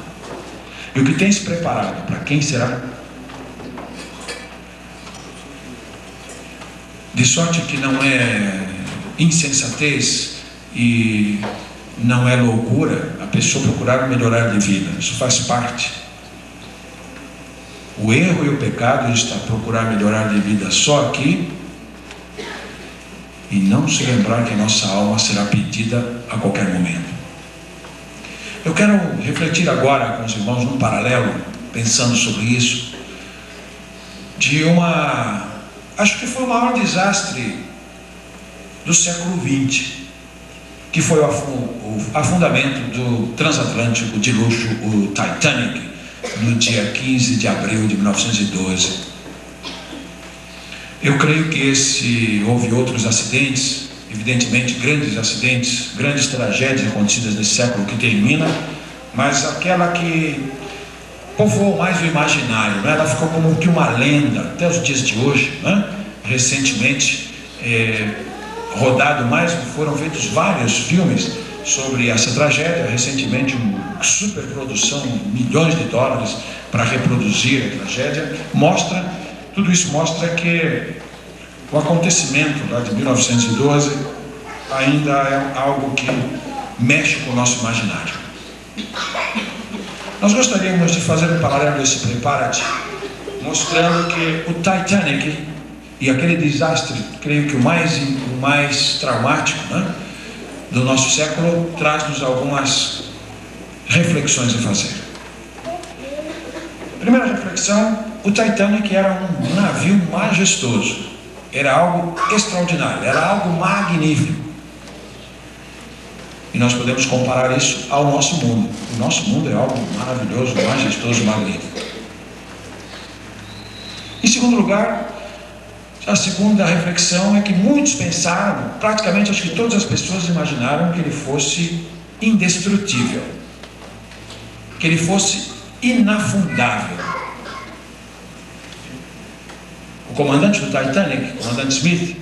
E o que tens preparado, para quem será? De sorte que não é insensatez e não é loucura a pessoa procurar melhorar de vida. Isso faz parte. O erro e o pecado está a procurar melhorar de vida só aqui e não se lembrar que a nossa alma será pedida a qualquer momento. Eu quero refletir agora com os irmãos num paralelo, pensando sobre isso, de acho que foi o maior desastre do século XX, que foi o afundamento do transatlântico de luxo, o Titanic, no dia 15 de abril de 1912. Eu creio que houve outros acidentes, evidentemente grandes acidentes, grandes tragédias acontecidas nesse século que termina, mas aquela que povoou mais o imaginário, né? Ela ficou como que uma lenda até os dias de hoje, né? Recentemente foram feitos vários filmes sobre essa tragédia. Recentemente uma superprodução, milhões de dólares para reproduzir a tragédia. Tudo isso mostra que o acontecimento lá de 1912 ainda é algo que mexe com o nosso imaginário. Nós gostaríamos de fazer um paralelo desse Prepara-te, mostrando que o Titanic e aquele desastre, creio que o mais traumático, né, do nosso século, traz-nos algumas reflexões a fazer. Primeira reflexão: o Titanic era um navio majestoso, era algo extraordinário, era algo magnífico. E nós podemos comparar isso ao nosso mundo. O nosso mundo é algo maravilhoso, majestoso, magnífico. Em segundo lugar, a segunda reflexão é que muitos pensaram, praticamente acho que todas as pessoas imaginaram que ele fosse indestrutível, que ele fosse inafundável. O comandante do Titanic, o comandante Smith,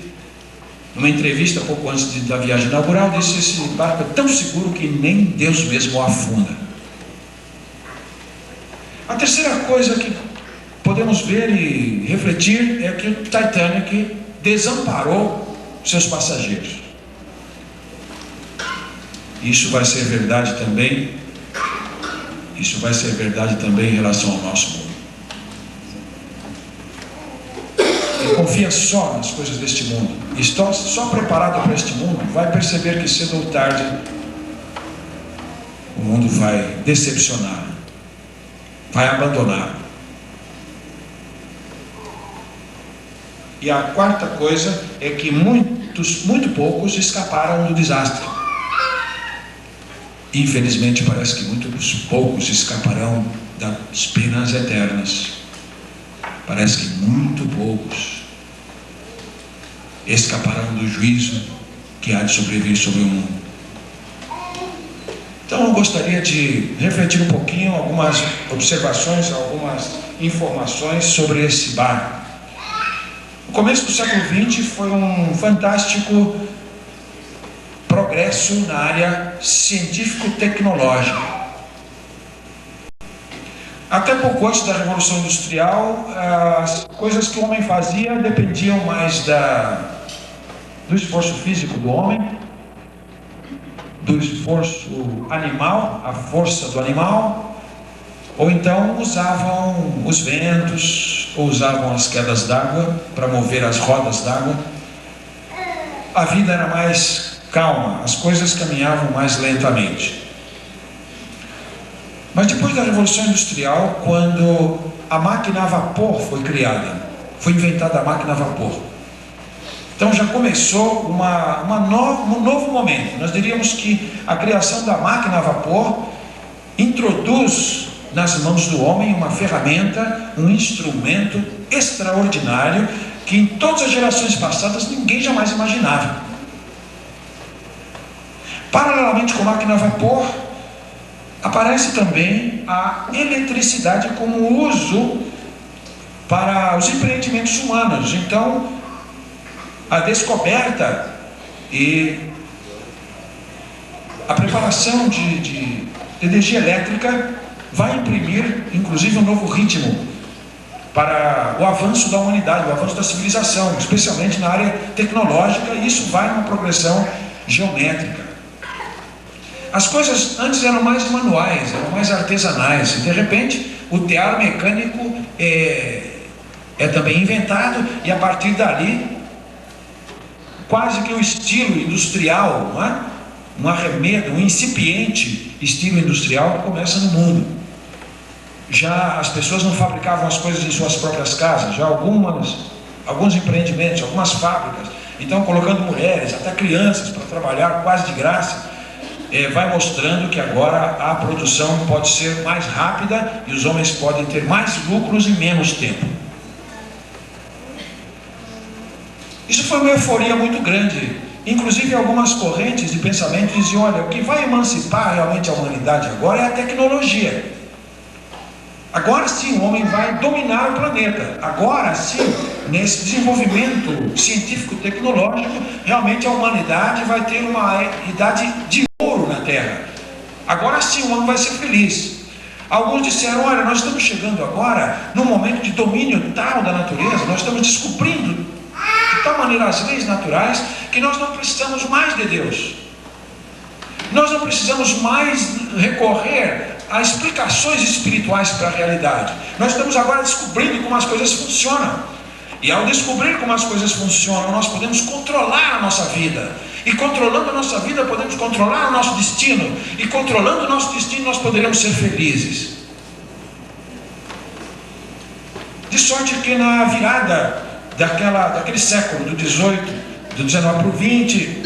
numa entrevista pouco antes da viagem inaugural, disse que esse barco é tão seguro que nem Deus mesmo o afunda. A terceira coisa que podemos ver e refletir é que o Titanic desamparou seus passageiros. Isso vai ser verdade também. Isso vai ser verdade também em relação ao nosso mundo. Quem confia só nas coisas deste mundo, e está só preparado para este mundo, vai perceber que cedo ou tarde o mundo vai decepcionar, vai abandonar. E a quarta coisa é que muito poucos escaparam do desastre. Infelizmente parece que muitos poucos escaparão das penas eternas. Parece que muito poucos escaparão do juízo que há de sobreviver sobre o mundo. Então eu gostaria de refletir um pouquinho, algumas observações, algumas informações sobre esse barco. O começo do século XX foi um fantástico progresso na área científico-tecnológica. Até pouco antes da Revolução Industrial, as coisas que o homem fazia dependiam mais do esforço físico do homem, do esforço animal, a força do animal, ou então usavam os ventos, ou usavam as quedas d'água para mover as rodas d'água. A vida era mais calma, as coisas caminhavam mais lentamente. Mas depois da Revolução Industrial, quando a máquina a vapor foi criada, foi inventada a máquina a vapor, então já começou um novo momento. Nós diríamos que a criação da máquina a vapor introduz nas mãos do homem uma ferramenta, um instrumento extraordinário que em todas as gerações passadas ninguém jamais imaginava. Paralelamente com a máquina a vapor, aparece também a eletricidade como uso para os empreendimentos humanos. Então, a descoberta e a preparação de energia elétrica vai imprimir, inclusive, um novo ritmo para o avanço da humanidade, o avanço da civilização, especialmente na área tecnológica, e isso vai numa progressão geométrica. As coisas antes eram mais manuais, eram mais artesanais, e de repente o tear mecânico é também inventado, e a partir dali quase que o estilo industrial, não é? Um arremedo, um incipiente estilo industrial começa no mundo. Já as pessoas não fabricavam as coisas em suas próprias casas, já alguns empreendimentos, algumas fábricas, então colocando mulheres, até crianças para trabalhar quase de graça, vai mostrando que agora a produção pode ser mais rápida e os homens podem ter mais lucros em menos tempo. Isso foi uma euforia muito grande. Inclusive algumas correntes de pensamento diziam: olha, o que vai emancipar realmente a humanidade agora é a tecnologia. Agora sim o homem vai dominar o planeta. Agora sim, nesse desenvolvimento científico-tecnológico, realmente a humanidade vai ter uma idade de ouro na Terra. Agora sim o homem vai ser feliz. Alguns disseram: olha, nós estamos chegando agora num momento de domínio tal da natureza, nós estamos descobrindo de tal maneira as leis naturais que nós não precisamos mais de Deus. Nós não precisamos mais recorrer a explicações espirituais para a realidade. Nós estamos agora descobrindo como as coisas funcionam. E ao descobrir como as coisas funcionam, nós podemos controlar a nossa vida. E controlando a nossa vida, podemos controlar o nosso destino. E controlando o nosso destino, nós poderemos ser felizes. De sorte que na virada daquele século, do 18, do 19 para o 20,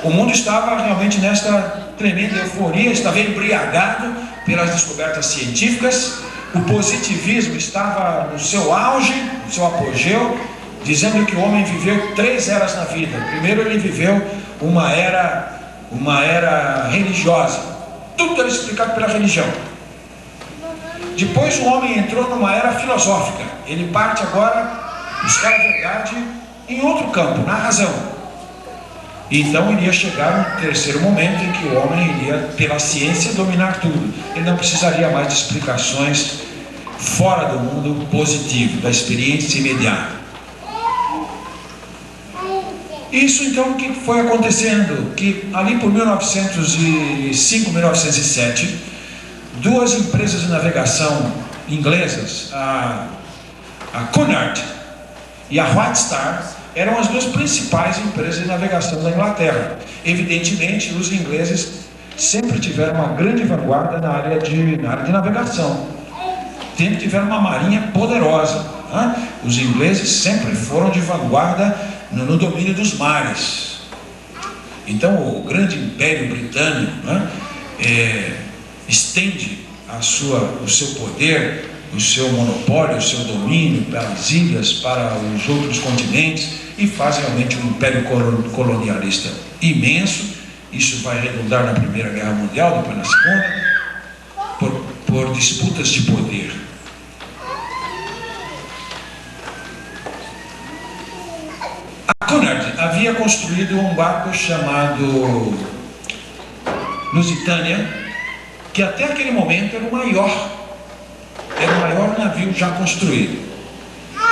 o mundo estava realmente nesta tremenda euforia, estava embriagado pelas descobertas científicas. O positivismo estava no seu auge, no seu apogeu, dizendo que o homem viveu 3 eras na vida. Primeiro ele viveu uma era religiosa, tudo era explicado pela religião. Depois o homem entrou numa era filosófica, ele parte agora buscar a verdade em outro campo, na razão. E então iria chegar um terceiro momento em que o homem iria, pela ciência, dominar tudo. Ele não precisaria mais de explicações fora do mundo positivo, da experiência imediata. Isso então, o que foi acontecendo? Que ali por 1905, 1907, 2 empresas de navegação inglesas, a Cunard e a White Star, eram as 2 principais empresas de navegação da Inglaterra. Evidentemente, os ingleses sempre tiveram uma grande vanguarda na área de navegação. Sempre tiveram uma marinha poderosa. Né? Os ingleses sempre foram de vanguarda no domínio dos mares. Então, o grande império britânico, né, estende o seu poder, o seu monopólio, o seu domínio pelas ilhas, para os outros continentes, e faz realmente um império colonialista imenso. Isso vai redundar na Primeira Guerra Mundial, depois na Segunda, por disputas de poder. A Cunard, havia construído um barco chamado Lusitânia, que até aquele momento era o maior navio já construído.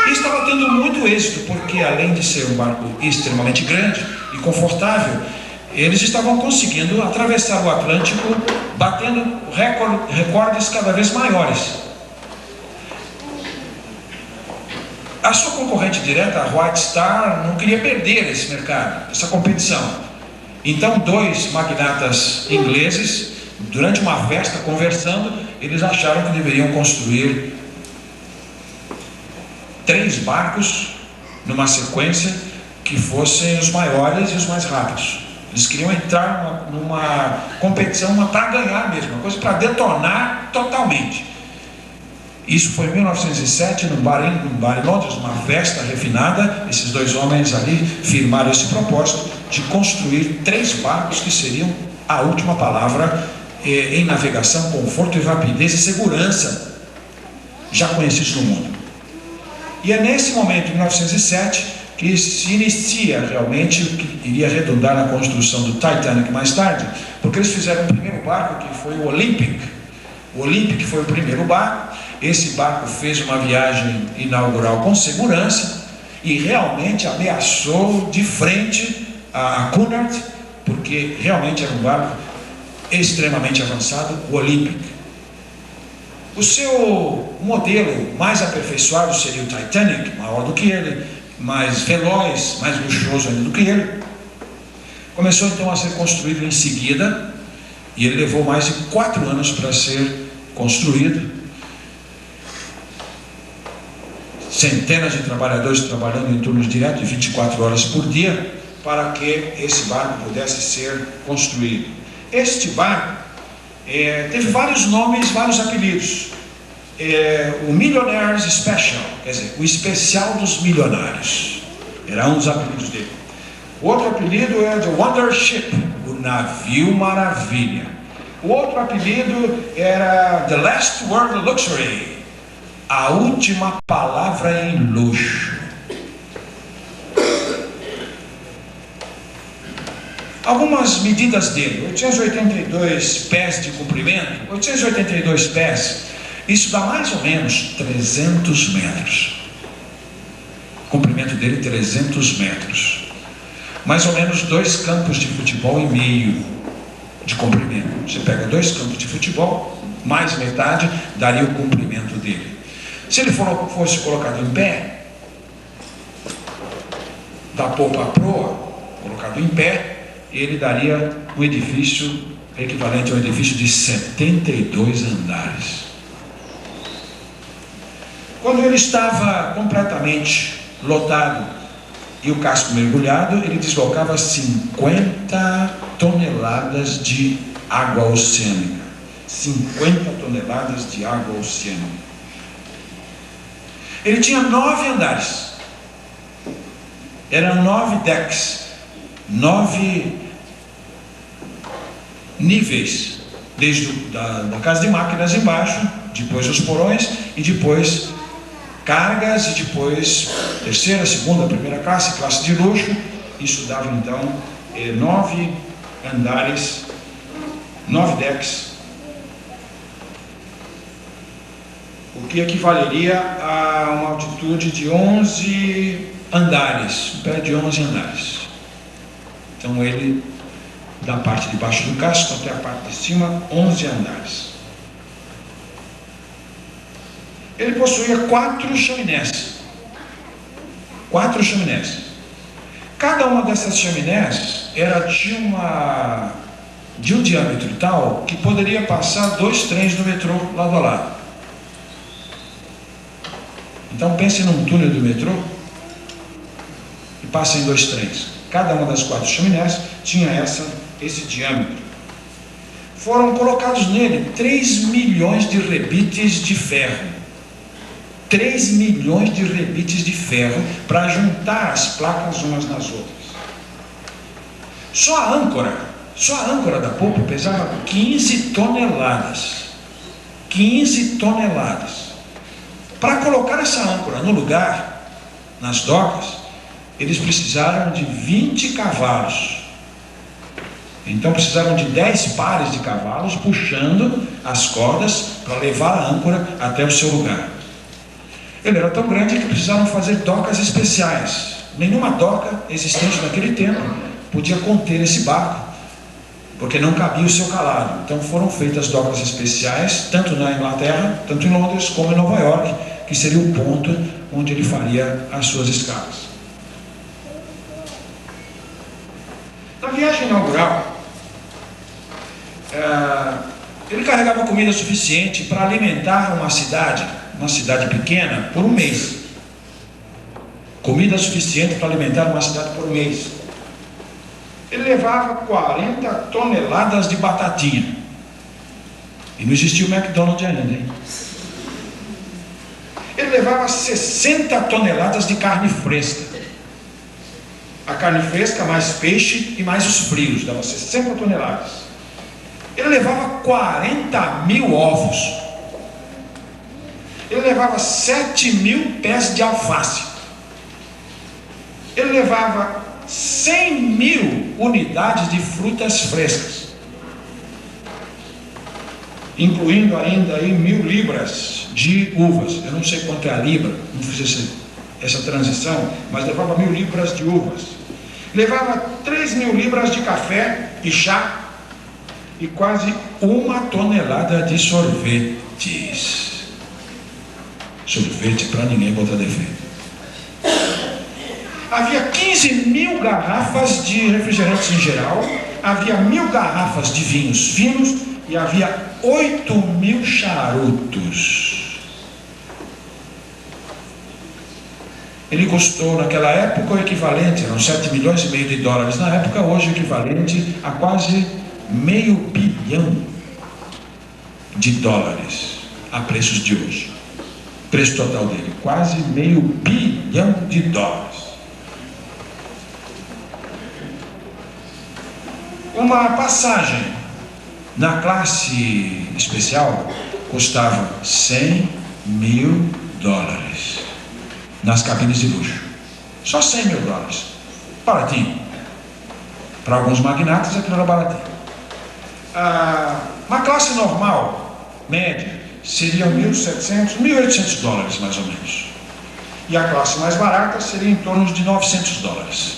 E estava tendo muito êxito, porque além de ser um barco extremamente grande e confortável, eles estavam conseguindo atravessar o Atlântico, batendo recordes cada vez maiores. A sua concorrente direta, a White Star, não queria perder esse mercado, essa competição. Então, dois magnatas ingleses, durante uma festa, conversando, eles acharam que deveriam construir 3 barcos numa sequência que fossem os maiores e os mais rápidos. Eles queriam entrar numa competição, para ganhar mesmo, uma coisa para detonar totalmente. Isso foi em 1907, num bar em Londres, uma festa refinada. Esses 2 homens ali firmaram esse propósito de construir 3 barcos que seriam a última palavra em navegação, conforto e rapidez e segurança já conhecidos no mundo. E é nesse momento, em 1907, que se inicia realmente o que iria redundar na construção do Titanic mais tarde, porque eles fizeram o primeiro barco, que foi o Olympic. O Olympic foi o primeiro barco. Esse barco fez uma viagem inaugural com segurança e realmente ameaçou de frente a Cunard, porque realmente era um barco extremamente avançado, o Olympic. O seu modelo mais aperfeiçoado seria o Titanic, maior do que ele, mais veloz, mais luxuoso ainda do que ele. Começou então a ser construído em seguida, e ele levou mais de 4 anos para ser construído. Centenas de trabalhadores trabalhando em turnos diretos de 24 horas por dia para que esse barco pudesse ser construído. Este barco teve vários nomes, vários apelidos. O Millionaire's Special, quer dizer, o especial dos milionários, era um dos apelidos dele. O outro apelido é The Wonder Ship, o navio maravilha. O outro apelido era The Last Word Luxury, a última palavra em luxo. Algumas medidas dele: 882 pés de comprimento, 882 pés, isso dá mais ou menos 300 metros. O comprimento dele 300 metros. Mais ou menos 2 campos de futebol e meio de comprimento. Você pega 2 campos de futebol, mais metade, daria o comprimento dele. Se ele fosse colocado em pé, da popa à proa, colocado em pé, ele daria um edifício equivalente a um edifício de 72 andares. Quando ele estava completamente lotado e o casco mergulhado, ele deslocava 50 toneladas de água oceânica. 50 toneladas de água oceânica. Ele tinha 9 andares. Eram 9 decks, 9 níveis, desde da casa de máquinas embaixo, depois os porões e depois cargas e depois terceira, segunda, primeira classe, classe de luxo. Isso dava então 9 andares, 9 decks, o que equivaleria a uma altitude de 11 andares, um prédio de 11 andares. Então ele, da parte de baixo do casco até a parte de cima, 11 andares. Ele possuía 4 chaminés. 4 chaminés. Cada uma dessas chaminés era de um diâmetro tal que poderia passar 2 trens do metrô lado a lado. Então pense num túnel do metrô e passem 2 trens. Cada uma das 4 chaminés tinha esse diâmetro. Foram colocados nele 3 milhões de rebites de ferro. 3 milhões de rebites de ferro para juntar as placas umas nas outras. Só a âncora da popa pesava 15 toneladas. 15 toneladas. Para colocar essa âncora no lugar, nas docas, eles precisaram de 20 cavalos. Então precisaram de 10 pares de cavalos puxando as cordas para levar a âncora até o seu lugar. Ele era tão grande que precisaram fazer docas especiais. Nenhuma doca existente naquele tempo podia conter esse barco, porque não cabia o seu calado. Então foram feitas docas especiais, tanto na Inglaterra, tanto em Londres, como em Nova York, que seria o ponto onde ele faria as suas escalas. Na viagem inaugural, ele carregava comida suficiente para alimentar uma cidade pequena, por um mês. Comida suficiente para alimentar uma cidade por um mês. Ele levava 40 toneladas de batatinha. E não existia o McDonald's ainda, hein? Ele levava 60 toneladas de carne fresca. A carne fresca, mais peixe e mais os frios, dava 60 toneladas. Ele levava 40 mil ovos. Ele levava 7 mil pés de alface. Ele levava 100 mil unidades de frutas frescas, incluindo ainda aí 1000 libras de uvas. Eu não sei quanto é a libra, não fiz essa transição, mas levava 1000 libras de uvas. Levava 3.000 libras de café e chá e quase 1 tonelada de sorvetes. Sorvete para ninguém botar defeito. Havia 15 mil garrafas de refrigerantes em geral, havia 1000 garrafas de vinhos finos e havia 8.000 charutos. Ele custou naquela época o equivalente, eram 7,5 milhões de dólares na época, hoje o equivalente a quase $500 bilhão a preços de hoje. Preço total dele, quase $500 bilhão. Uma passagem na classe especial custava $100 mil nas cabines de luxo. Só $100 mil. Baratinho. Para alguns magnatas aquilo era baratinho. Uma classe normal, média, seria $1.700, $1.800 mais ou menos. E a classe mais barata seria em torno de $900.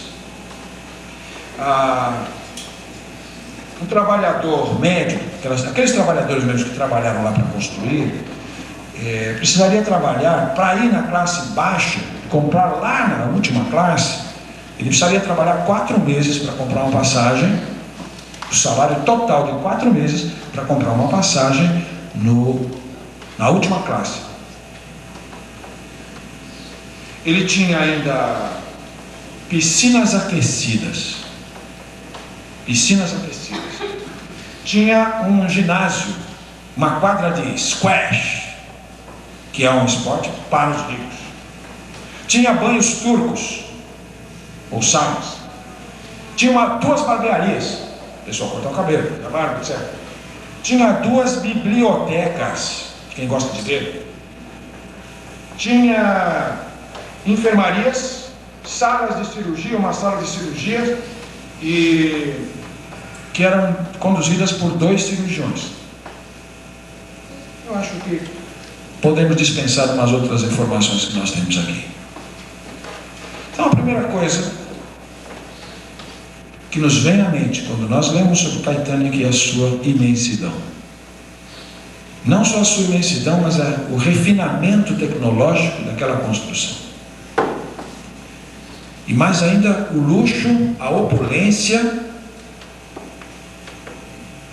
Um trabalhador médio, aqueles trabalhadores mesmo que trabalharam lá para construir, precisaria trabalhar, para ir na classe baixa, comprar lá na última classe, ele precisaria trabalhar 4 meses para comprar uma passagem, o salário total de 4 meses para comprar uma passagem na última classe. Ele tinha ainda piscinas aquecidas. Tinha um ginásio, uma quadra de squash, que é um esporte para os ricos. Tinha banhos turcos, ou saunas. Tinha 2 barbearias, o pessoal cortar o cabelo, a barba, etc. Tinha 2 bibliotecas, quem gosta de ver. Tinha enfermarias, salas de cirurgia, uma sala de cirurgia, que eram conduzidas por 2 cirurgiões. Eu acho que podemos dispensar umas outras informações que nós temos aqui. Então, a primeira coisa que nos vem à mente quando nós lemos sobre o Titanic é a sua imensidão. Não só a sua imensidão, mas o refinamento tecnológico daquela construção. E mais ainda, o luxo, a opulência,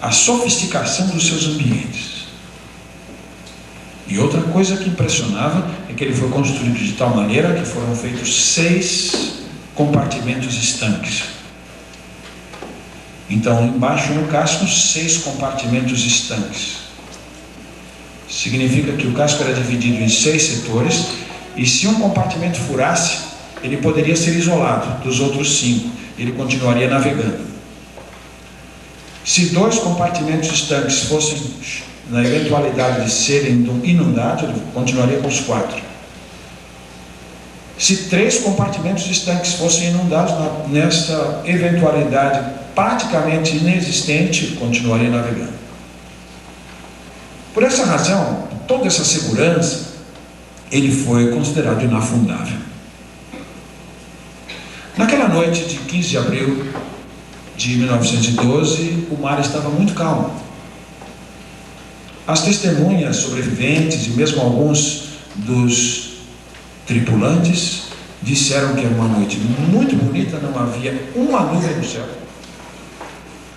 a sofisticação dos seus ambientes. E outra coisa que impressionava é que ele foi construído de tal maneira que foram feitos 6 compartimentos estanques. Então, embaixo no casco, 6 compartimentos estanques. Significa que o casco era dividido em 6 setores, e se um compartimento furasse, ele poderia ser isolado dos outros 5. Ele continuaria navegando. Se 2 compartimentos estanques fossem, na eventualidade de serem inundados, ele continuaria com os 4. Se 3 compartimentos estanques fossem inundados, nessa eventualidade praticamente inexistente, continuaria navegando. Por essa razão, toda essa segurança, ele foi considerado inafundável. Naquela noite de 15 de abril de 1912, o mar estava muito calmo. As testemunhas sobreviventes e mesmo alguns dos tripulantes disseram que era uma noite muito bonita, não havia uma nuvem no céu.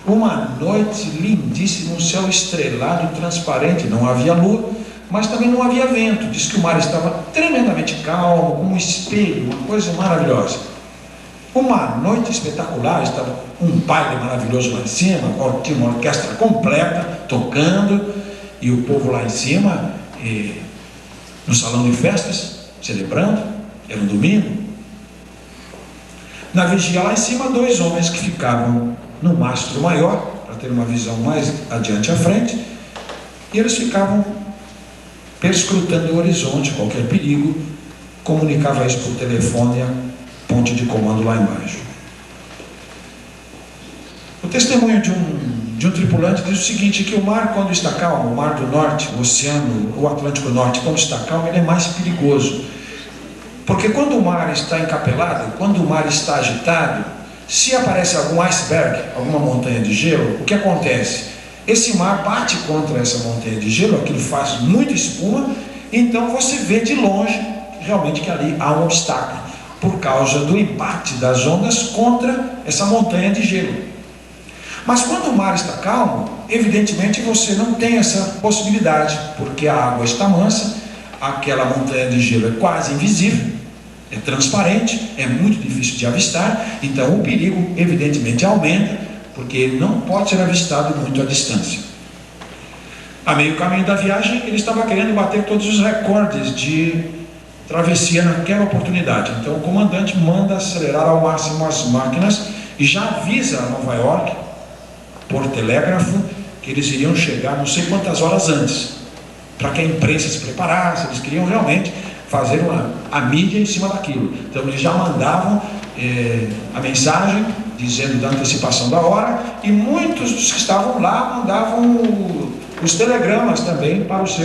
Uma noite lindíssima, um céu estrelado, transparente, não havia lua, mas também não havia vento. Diz que o mar estava tremendamente calmo, como um espelho, uma coisa maravilhosa. Uma noite espetacular, estava um baile maravilhoso lá em cima, tinha uma orquestra completa, tocando, e o povo lá em cima, no salão de festas, celebrando, era um domingo. Na vigia lá em cima, 2 homens que ficavam no mastro maior, para ter uma visão mais adiante à frente, e eles ficavam perscrutando o horizonte, qualquer perigo, comunicava isso por telefone a ponte de comando lá embaixo. O testemunho de um tripulante diz o seguinte, que o mar, quando está calmo, o mar do norte, o oceano, o Atlântico Norte, quando está calmo, ele é mais perigoso. Porque quando o mar está encapelado, quando o mar está agitado, se aparece algum iceberg, alguma montanha de gelo, o que acontece? Esse mar bate contra essa montanha de gelo, aquilo faz muita espuma, então você vê de longe realmente que ali há um obstáculo, por causa do embate das ondas contra essa montanha de gelo. Mas quando o mar está calmo, evidentemente você não tem essa possibilidade, porque a água está mansa, aquela montanha de gelo é quase invisível, é transparente, é muito difícil de avistar, então o perigo evidentemente aumenta, porque ele não pode ser avistado muito à distância. A meio caminho da viagem, ele estava querendo bater todos os recordes de travessia naquela oportunidade. Então o comandante manda acelerar ao máximo as máquinas e já avisa a Nova York, por telégrafo, que eles iriam chegar não sei quantas horas antes, para que a imprensa se preparasse. Eles queriam realmente fazer a mídia em cima daquilo. Então eles já mandavam a mensagem dizendo da antecipação da hora, e muitos dos que estavam lá mandavam os telegramas também para os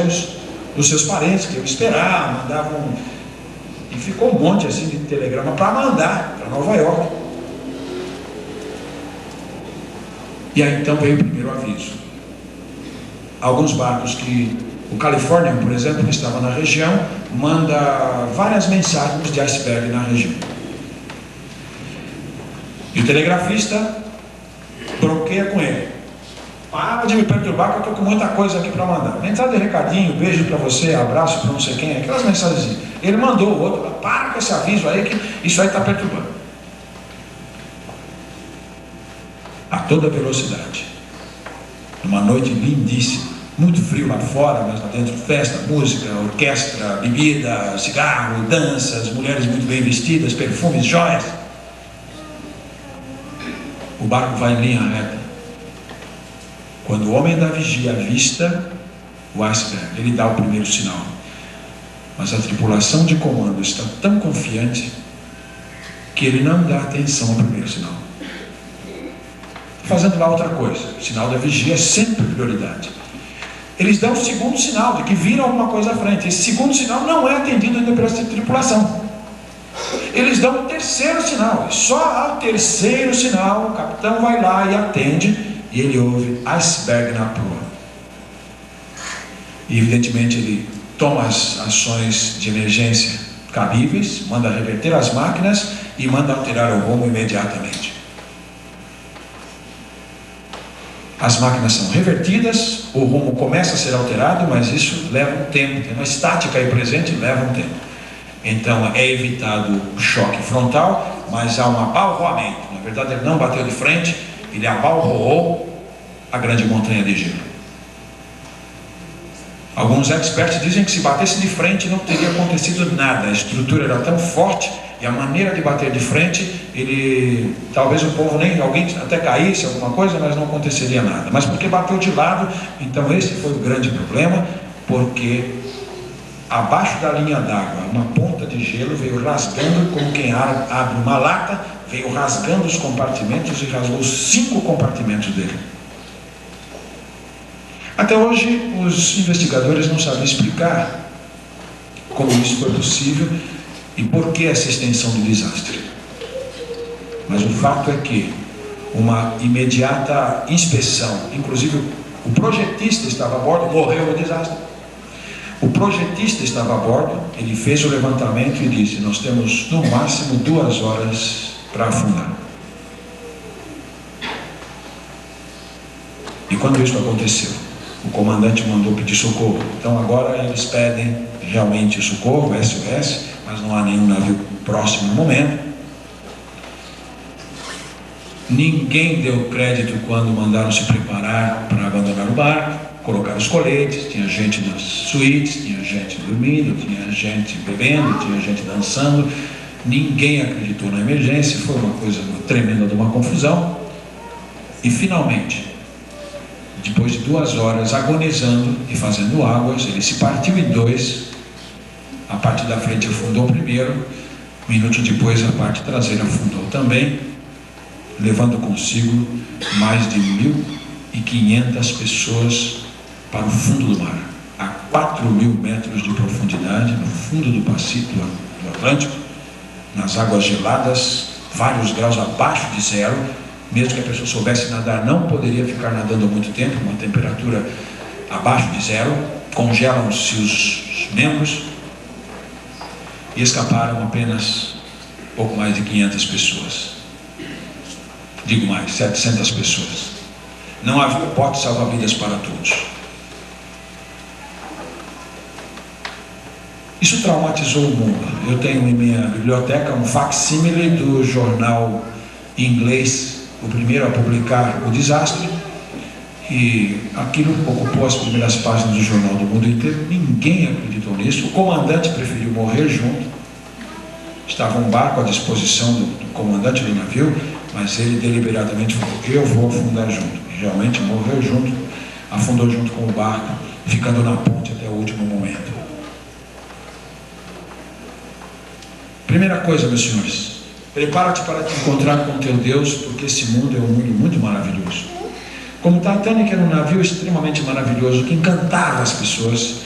seus parentes, que iam esperar, mandavam, e ficou um monte assim de telegrama para mandar para Nova York. E aí então veio o primeiro aviso. Alguns barcos o California, por exemplo, que estava na região, manda várias mensagens de iceberg na região. E o telegrafista bloqueia com ele. Para de me perturbar que eu estou com muita coisa aqui para mandar. Mensagem de recadinho, beijo para você, abraço para não sei quem, aquelas mensagens. Ele mandou o outro, para com esse aviso aí que isso aí está perturbando. A toda velocidade. Numa noite lindíssima. Muito frio lá fora, mas lá dentro festa, música, orquestra, bebida, cigarro, danças, mulheres muito bem vestidas, perfumes, joias. O barco vai em linha reta. Quando o homem da vigia avista o iceberg, ele dá o primeiro sinal. Mas a tripulação de comando está tão confiante que ele não dá atenção ao primeiro sinal. Fazendo lá outra coisa. O sinal da vigia é sempre prioridade. Eles dão o segundo sinal de que viram alguma coisa à frente. Esse segundo sinal não é atendido ainda pela tripulação. Eles dão o terceiro sinal. Só ao terceiro sinal o capitão vai lá e atende, e ele ouve iceberg na proa. E evidentemente ele toma as ações de emergência cabíveis, manda reverter as máquinas e manda alterar o rumo imediatamente. As máquinas são revertidas, o rumo começa a ser alterado, mas isso leva um tempo, tem uma estática aí presente, leva um tempo. Então é evitado o choque frontal, mas há um abalroamento. Na verdade ele não bateu de frente, ele abalroou a grande montanha de gelo. Alguns experts dizem que se batesse de frente não teria acontecido nada, a estrutura era tão forte e a maneira de bater de frente, talvez o povo alguém até caísse alguma coisa, mas não aconteceria nada. Mas porque bateu de lado, então esse foi o grande problema, porque abaixo da linha d'água, uma ponta de gelo veio rasgando, como quem abre uma lata, veio rasgando os compartimentos e rasgou 5 compartimentos dele. Até hoje, os investigadores não sabem explicar como isso foi possível e por que essa extensão do desastre. Mas o fato é que uma imediata inspeção, inclusive o projetista estava a bordo, morreu no desastre. O projetista estava a bordo, ele fez o levantamento e disse: nós temos no máximo 2 horas para afundar. E quando isso aconteceu, o comandante mandou pedir socorro. Então agora eles pedem realmente socorro, SOS, mas não há nenhum navio próximo no momento. Ninguém deu crédito quando mandaram se preparar para abandonar o barco, colocar os coletes. Tinha gente nas suítes, tinha gente dormindo, tinha gente bebendo, tinha gente dançando. Ninguém acreditou na emergência, foi uma coisa tremenda de uma confusão. E finalmente, depois de 2 horas agonizando e fazendo águas, ele se partiu em 2. A parte da frente afundou primeiro, minutos depois a parte traseira afundou também, levando consigo mais de 1.500 pessoas para o fundo do mar, a 4.000 metros de profundidade, no fundo do Pacífico, do Atlântico, nas águas geladas, vários graus abaixo de zero. Mesmo que a pessoa soubesse nadar, não poderia ficar nadando muito tempo, uma temperatura abaixo de zero, congelam-se os membros, e escaparam apenas pouco mais de 500 pessoas. Digo mais, 700 pessoas. Não havia bote salva-vidas para todos. Isso traumatizou o mundo. Eu tenho em minha biblioteca um facsímile do jornal inglês, o primeiro a publicar o desastre, e aquilo ocupou as primeiras páginas do jornal do mundo inteiro. Ninguém acreditou nisso. O comandante preferiu morrer junto. Estava um barco à disposição do comandante do navio, mas ele deliberadamente falou: eu vou afundar junto. E realmente morreu junto, afundou junto com o barco, ficando na ponte até o último momento. Primeira coisa, meus senhores, prepara-te para te encontrar com teu Deus, porque esse mundo é um mundo muito maravilhoso. Como Titanic era um navio extremamente maravilhoso, que encantava as pessoas,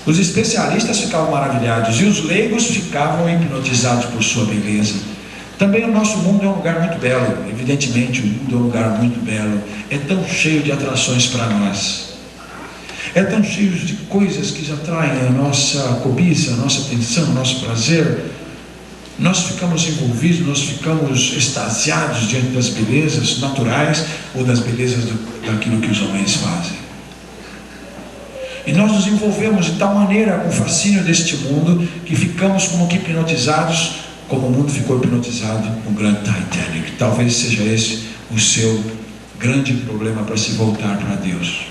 os especialistas ficavam maravilhados e os leigos ficavam hipnotizados por sua beleza. Também o nosso mundo é um lugar muito belo, evidentemente o mundo é um lugar muito belo, é tão cheio de atrações para nós, é tão cheio de coisas que atraem a nossa cobiça, a nossa atenção, o nosso prazer. Nós ficamos envolvidos, nós ficamos extasiados diante das belezas naturais ou das belezas daquilo que os homens fazem. E nós nos envolvemos de tal maneira com o fascínio deste mundo que ficamos como que hipnotizados, como o mundo ficou hipnotizado com o grande Titanic. Talvez seja esse o seu grande problema para se voltar para Deus.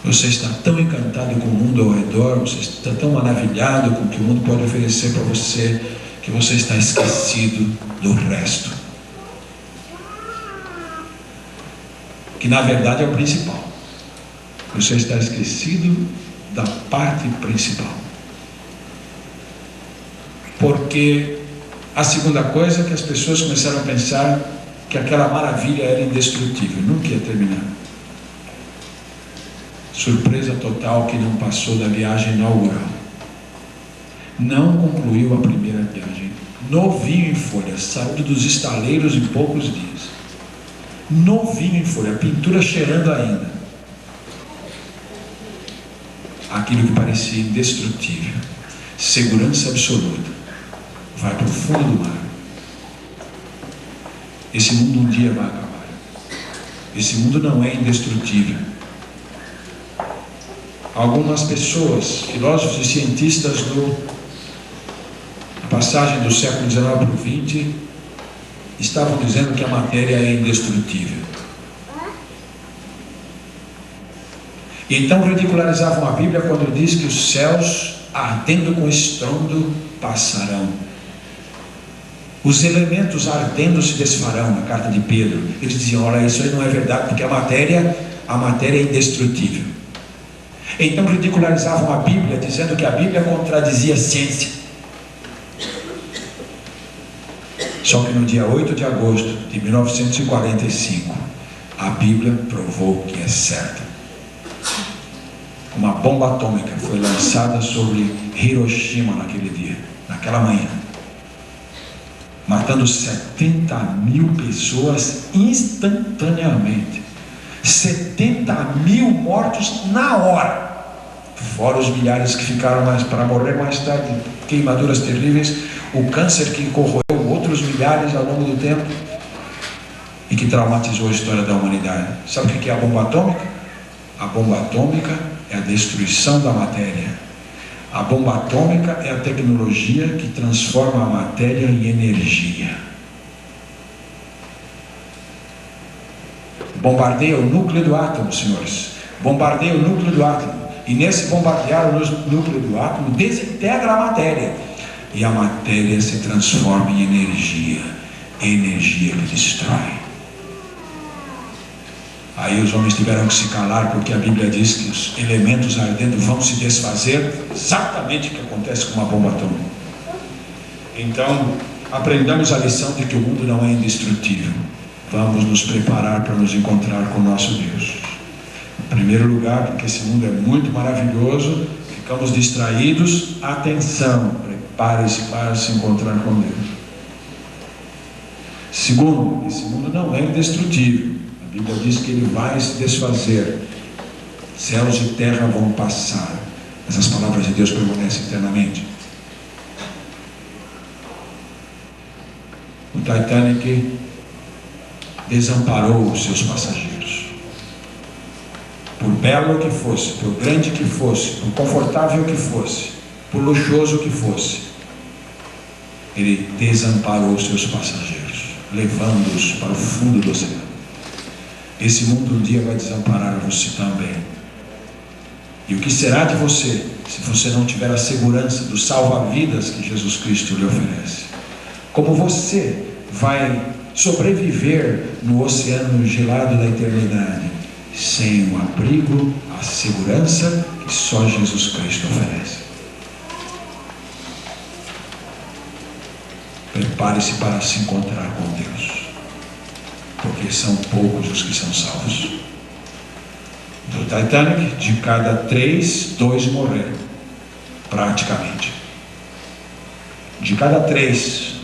Você está tão encantado com o mundo ao redor, você está tão maravilhado com o que o mundo pode oferecer para você, que você está esquecido do resto, que na verdade é o principal. Você está esquecido da parte principal, porque a segunda coisa é que as pessoas começaram a pensar que aquela maravilha era indestrutível, nunca ia terminar. Surpresa total que não passou da viagem inaugural. Não concluiu a primeira viagem. Novinho em folha, saiu dos estaleiros em poucos dias. Novinho em folha, pintura cheirando ainda. Aquilo que parecia indestrutível, segurança absoluta, vai para o fundo do mar. Esse mundo um dia vai acabar. Esse mundo não é indestrutível. Algumas pessoas, filósofos e cientistas na passagem do século XIX para o XX, estavam dizendo que a matéria é indestrutível. E então ridicularizavam a Bíblia quando diz que os céus, ardendo com estrondo, passarão. Os elementos ardendo se desfarão, na carta de Pedro. Eles diziam: olha, isso aí não é verdade, porque a matéria é indestrutível. Então ridicularizavam a Bíblia, dizendo que a Bíblia contradizia a ciência. Só que no dia 8 de agosto de 1945, a Bíblia provou que é certa. Uma bomba atômica foi lançada sobre Hiroshima naquele dia, naquela manhã, matando 70 mil pessoas instantaneamente. 70 mil mortos na hora, fora os milhares que ficaram para morrer mais tarde, queimaduras terríveis, o câncer que corroeu outros milhares ao longo do tempo e que traumatizou a história da humanidade. Sabe o que é a bomba atômica? A bomba atômica é a destruição da matéria. A bomba atômica é a tecnologia que transforma a matéria em energia. Bombardeia o núcleo do átomo, senhores. Bombardeia o núcleo do átomo. E nesse bombardear o núcleo do átomo, desintegra a matéria. E a matéria se transforma em energia. Energia que destrói. Aí os homens tiveram que se calar, porque a Bíblia diz que os elementos ardendo vão se desfazer. Exatamente o que acontece com uma bomba atômica. Então, aprendamos a lição de que o mundo não é indestrutível. Vamos nos preparar para nos encontrar com o nosso Deus. Em primeiro lugar, porque esse mundo é muito maravilhoso, ficamos distraídos. Atenção, prepare-se para se encontrar com Deus. Segundo, esse mundo não é indestrutível. A Bíblia diz que ele vai se desfazer. Céus e terra vão passar, mas as palavras de Deus permanecem eternamente. O Titanic desamparou os seus passageiros. Por belo que fosse, por grande que fosse, por confortável que fosse, por luxuoso que fosse, ele desamparou os seus passageiros, levando-os para o fundo do oceano. Esse mundo um dia vai desamparar você também. E o que será de você, se você não tiver a segurança do salva-vidas que Jesus Cristo lhe oferece? Como você vai sobreviver no oceano gelado da eternidade, sem o abrigo, a segurança que só Jesus Cristo oferece? Prepare-se para se encontrar com Deus, porque são poucos os que são salvos. Do Titanic, de cada 3, 2 morreram, praticamente. De cada 3,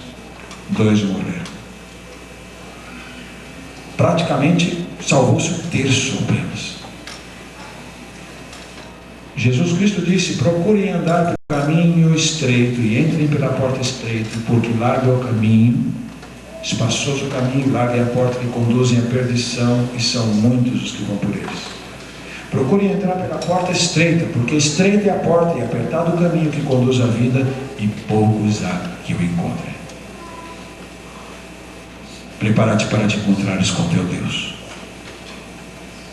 2 morreram. Praticamente salvou-se um terço apenas. Jesus Cristo disse: procurem andar pelo caminho estreito e entrem pela porta estreita, porque largo é o caminho, espaçoso o caminho, larga é a porta que conduzem à perdição, e são muitos os que vão por eles. Procurem entrar pela porta estreita, porque estreita é a porta e apertado o caminho que conduz à vida, e poucos há que o encontrem. Prepara-te para te encontrares com teu Deus.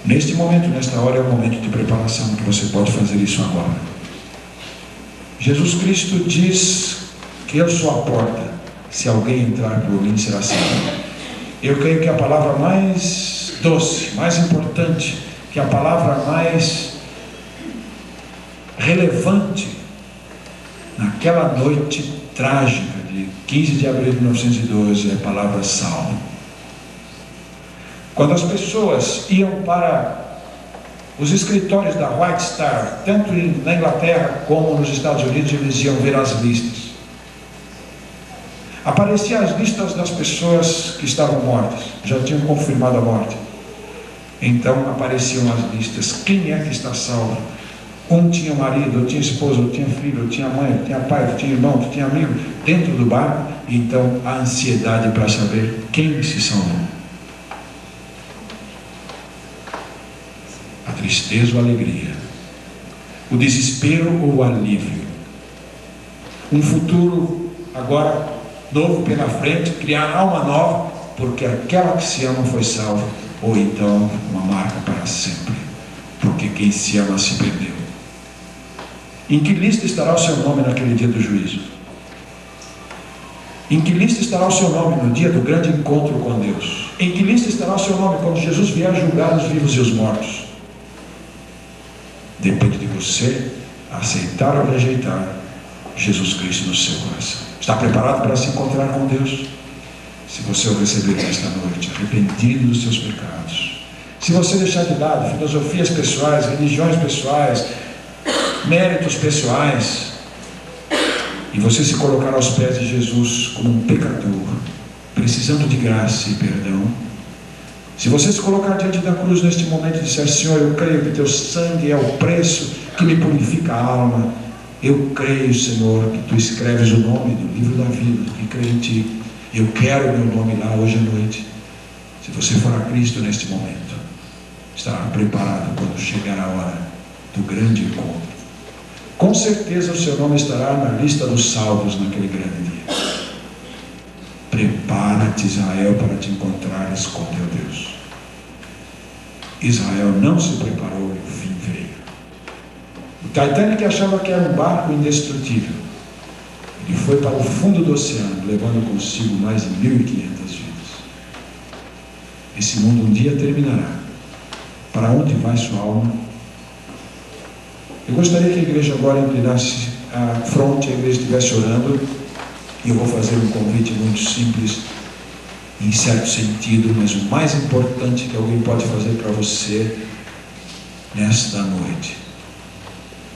Neste momento, nesta hora, é o momento de preparação, que você pode fazer isso agora. Jesus Cristo diz que eu sou a porta. Se alguém entrar por mim, será salvo. Eu creio que a palavra mais doce, mais importante, que a palavra mais relevante naquela noite trágica de 15 de abril de 1912 é a palavra salvo. Quando as pessoas iam para os escritórios da White Star, tanto na Inglaterra como nos Estados Unidos, eles iam ver as listas. Apareciam as listas das pessoas que estavam mortas, já tinham confirmado a morte. Então apareciam as listas. Quem é que está salvo? Um tinha marido, ou tinha esposa, ou tinha filho, ou tinha mãe, ou tinha pai, ou tinha irmão, ou tinha amigo dentro do barco. Então a ansiedade para saber quem se salvou. A tristeza ou a alegria, o desespero ou o alívio, um futuro agora novo pela frente, criar alma nova, porque aquela que se ama foi salva, ou então uma marca para sempre, porque quem se ama se perdeu. Em que lista estará o seu nome naquele dia do juízo? Em que lista estará o seu nome no dia do grande encontro com Deus? Em que lista estará o seu nome quando Jesus vier julgar os vivos e os mortos? Depende de você aceitar ou rejeitar Jesus Cristo no seu coração. Está preparado para se encontrar com Deus? Se você o receber nesta noite, arrependido dos seus pecados, se você deixar de lado filosofias pessoais, religiões pessoais, méritos pessoais, e você se colocar aos pés de Jesus como um pecador, precisando de graça e perdão, se você se colocar diante da cruz neste momento e disser: Senhor, eu creio que teu sangue é o preço que me purifica a alma, eu creio, Senhor, que tu escreves o nome do livro da vida, que creio em ti, eu quero o meu nome lá hoje à noite. Se você for a Cristo neste momento, estará preparado quando chegar a hora do grande encontro. Com certeza o seu nome estará na lista dos salvos naquele grande dia. Prepara-te, Israel, para te encontrares com teu Deus. Israel não se preparou e o fim veio. O Titanic achava que era um barco indestrutível. Ele foi para o fundo do oceano, levando consigo mais de 1.500 vidas. Esse mundo um dia terminará. Para onde vai sua alma? Eu gostaria que a igreja agora inclinasse a fronte, a igreja estivesse orando, e eu vou fazer um convite muito simples, em certo sentido, mas o mais importante que alguém pode fazer para você nesta noite.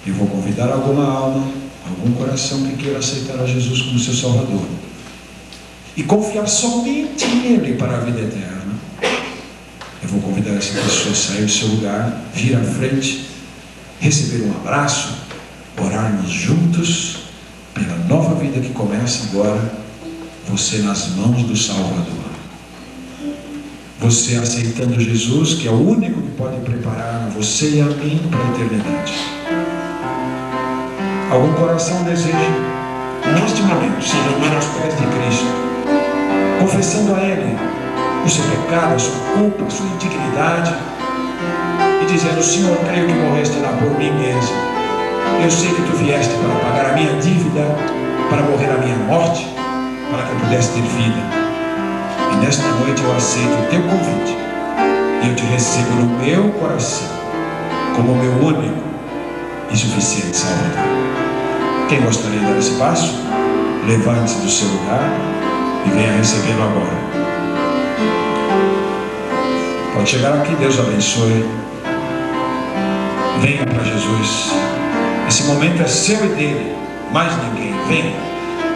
Eu vou convidar alguma alma, algum coração que queira aceitar a Jesus como seu Salvador e confiar somente nele para a vida eterna. Eu vou convidar essa pessoa a sair do seu lugar, vir à frente, receber um abraço, orarmos juntos pela nova vida que começa agora, você nas mãos do Salvador, você aceitando Jesus, que é o único que pode preparar você e a mim para a eternidade. Algum coração deseja neste momento se derramar aos pés de Cristo, confessando a Ele o seu pecado, a sua culpa, a sua indignidade, e dizendo: Senhor, creio que morreste lá por mim mesmo. Eu sei que tu vieste para pagar a minha dívida, para morrer a minha morte, para que eu pudesse ter vida. E nesta noite eu aceito o teu convite e eu te recebo no meu coração como o meu único e suficiente Salvador. Quem gostaria de dar esse passo, levante-se do seu lugar e venha recebê-lo agora. Pode chegar aqui, Deus abençoe. Venha para Jesus. Esse momento é seu e dele, mais ninguém. Venha.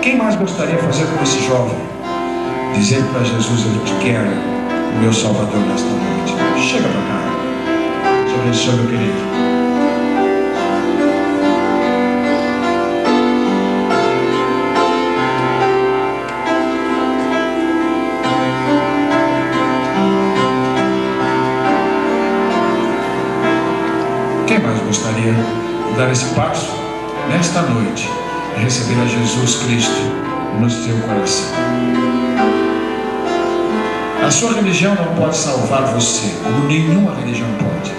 Quem mais gostaria de fazer como esse jovem? Dizer para Jesus: eu te quero, o meu Salvador, nesta noite. Chega para cá. Deus abençoe, meu querido. Quem mais gostaria de dar esse passo nesta noite e receber a Jesus Cristo no seu coração? A sua religião não pode salvar você, como nenhuma religião pode.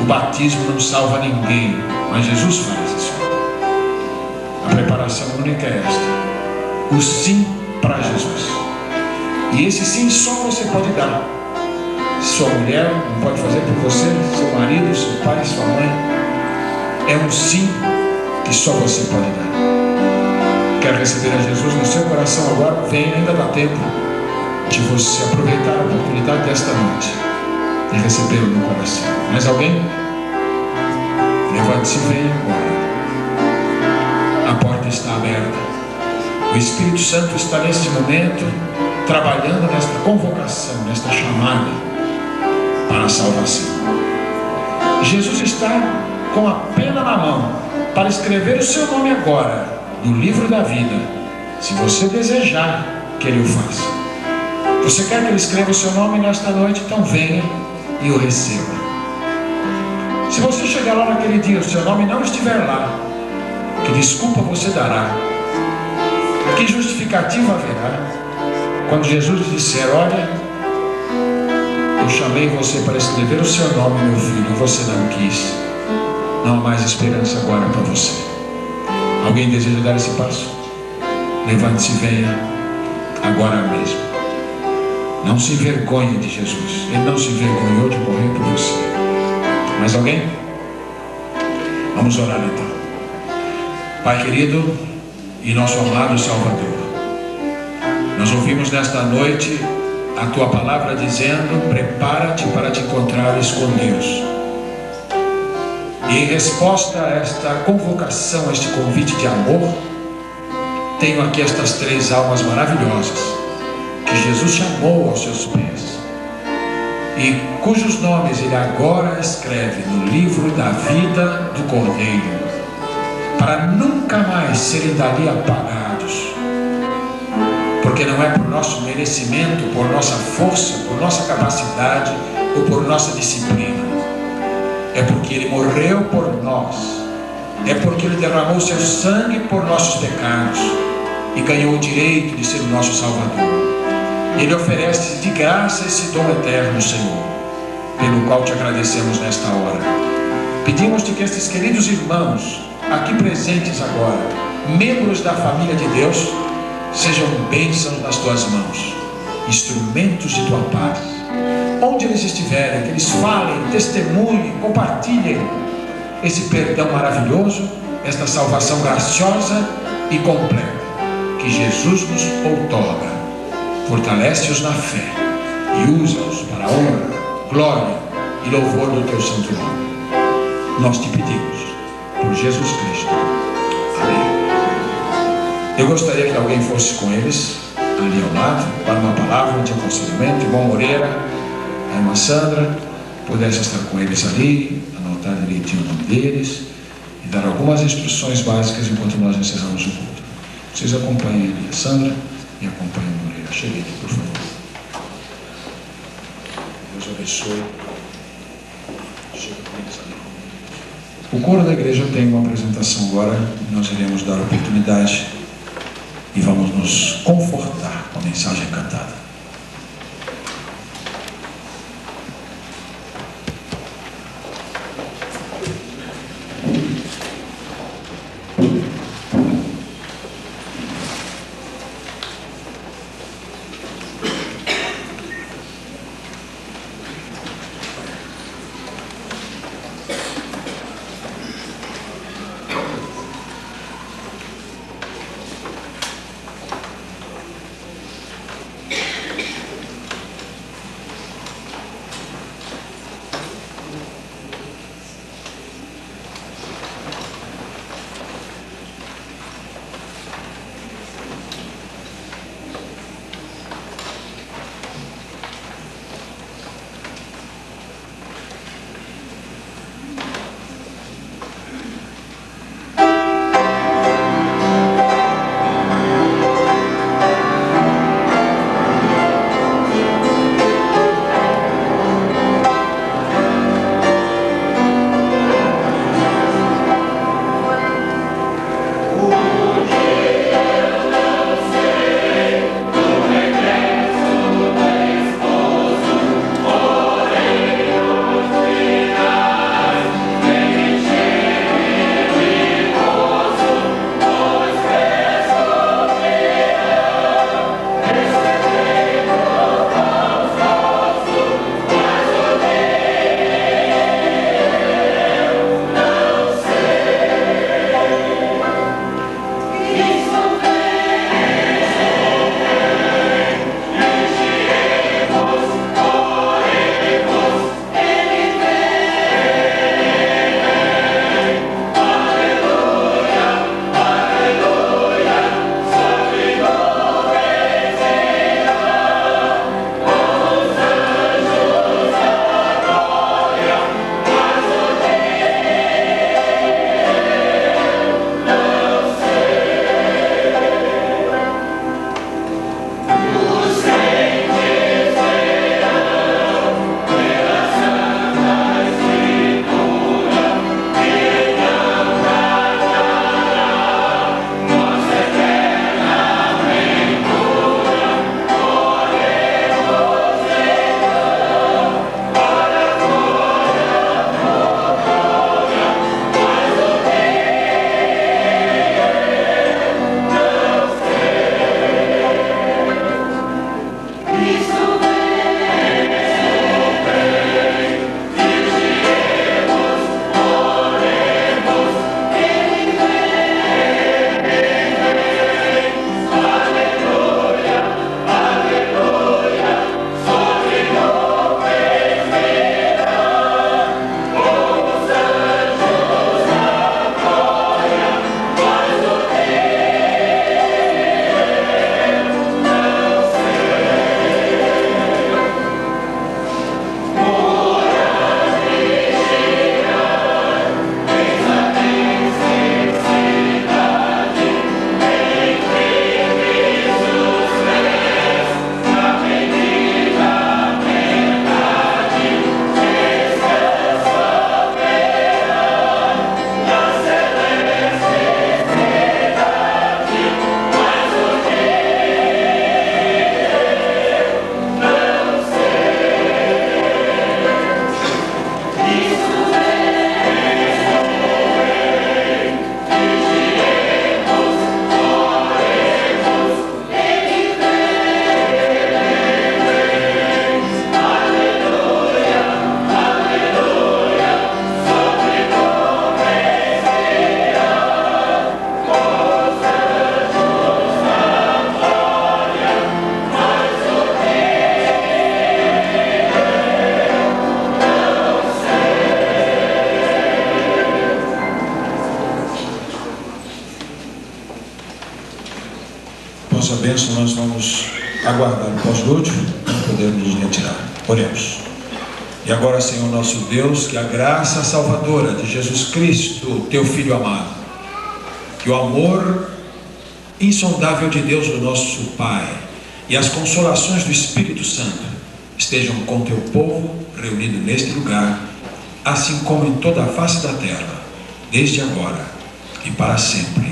O batismo não salva ninguém, mas Jesus faz isso. A preparação única é esta: o sim para Jesus. E esse sim só você pode dar. Sua mulher não pode fazer por você, seu marido, seu pai, sua mãe. É um sim que só você pode dar. Quer receber a Jesus no seu coração agora? Vem, ainda dá tempo de você aproveitar a oportunidade desta noite e recebê-lo no coração. Mais alguém? Levante-se e venha agora. A porta está aberta. O Espírito Santo está neste momento trabalhando nesta convocação, nesta chamada para a salvação. Jesus está com a pena na mão para escrever o seu nome agora no livro da vida, se você desejar que Ele o faça. Você quer que Ele escreva o seu nome nesta noite? Então venha e o receba. Se você chegar lá naquele dia, o seu nome não estiver lá, que desculpa você dará? Que justificativa haverá? Quando Jesus disser: olha, eu chamei você para escrever o seu nome, meu filho, e você não quis. Não há mais esperança agora para você. Alguém deseja dar esse passo? Levante-se e venha agora mesmo. Não se envergonhe de Jesus. Ele não se envergonhou de morrer por você. Mais alguém? Vamos orar então. Pai querido e nosso amado Salvador, nós ouvimos nesta noite a Tua palavra dizendo: prepara-te para te encontrares com Deus. E em resposta a esta convocação, a este convite de amor, tenho aqui estas 3 almas maravilhosas que Jesus chamou aos seus pés e cujos nomes Ele agora escreve no livro da vida do Cordeiro, para nunca mais serem dali apagados, porque não é por nosso merecimento, por nossa força, por nossa capacidade ou por nossa disciplina. É porque Ele morreu por nós, é porque Ele derramou seu sangue por nossos pecados e ganhou o direito de ser o nosso Salvador. Ele oferece de graça esse dom eterno, Senhor, pelo qual te agradecemos nesta hora. Pedimos-te que estes queridos irmãos aqui presentes agora, membros da família de Deus, sejam bênçãos nas tuas mãos, instrumentos de tua paz. Onde eles estiverem, que eles falem, testemunhem, compartilhem esse perdão maravilhoso, esta salvação graciosa e completa que Jesus nos outorga. Fortalece-os na fé e usa-os para a honra, glória e louvor do teu santo nome. Nós te pedimos por Jesus Cristo. Amém. Eu gostaria que alguém fosse com eles ali ao lado para uma palavra de aconselhamento. Irmão Moreira, a irmã Sandra, pudesse estar com eles ali, anotar direitinho o nome deles e dar algumas instruções básicas enquanto nós encerramos o culto. Vocês acompanhem ali a Sandra e acompanhem o Moreira. Chegue aqui, por favor. Deus abençoe. Chega com eles ali. O coro da igreja tem uma apresentação agora. Nós iremos dar oportunidade e vamos nos confortar com a mensagem cantada. vossa bênção, nós vamos aguardar o pós-lúdio para podermos nos retirar. Oremos. E agora, Senhor nosso Deus, que a graça salvadora de Jesus Cristo, teu Filho amado, que o amor insondável de Deus, o nosso Pai, e as consolações do Espírito Santo estejam com teu povo reunido neste lugar, assim como em toda a face da terra, desde agora e para sempre.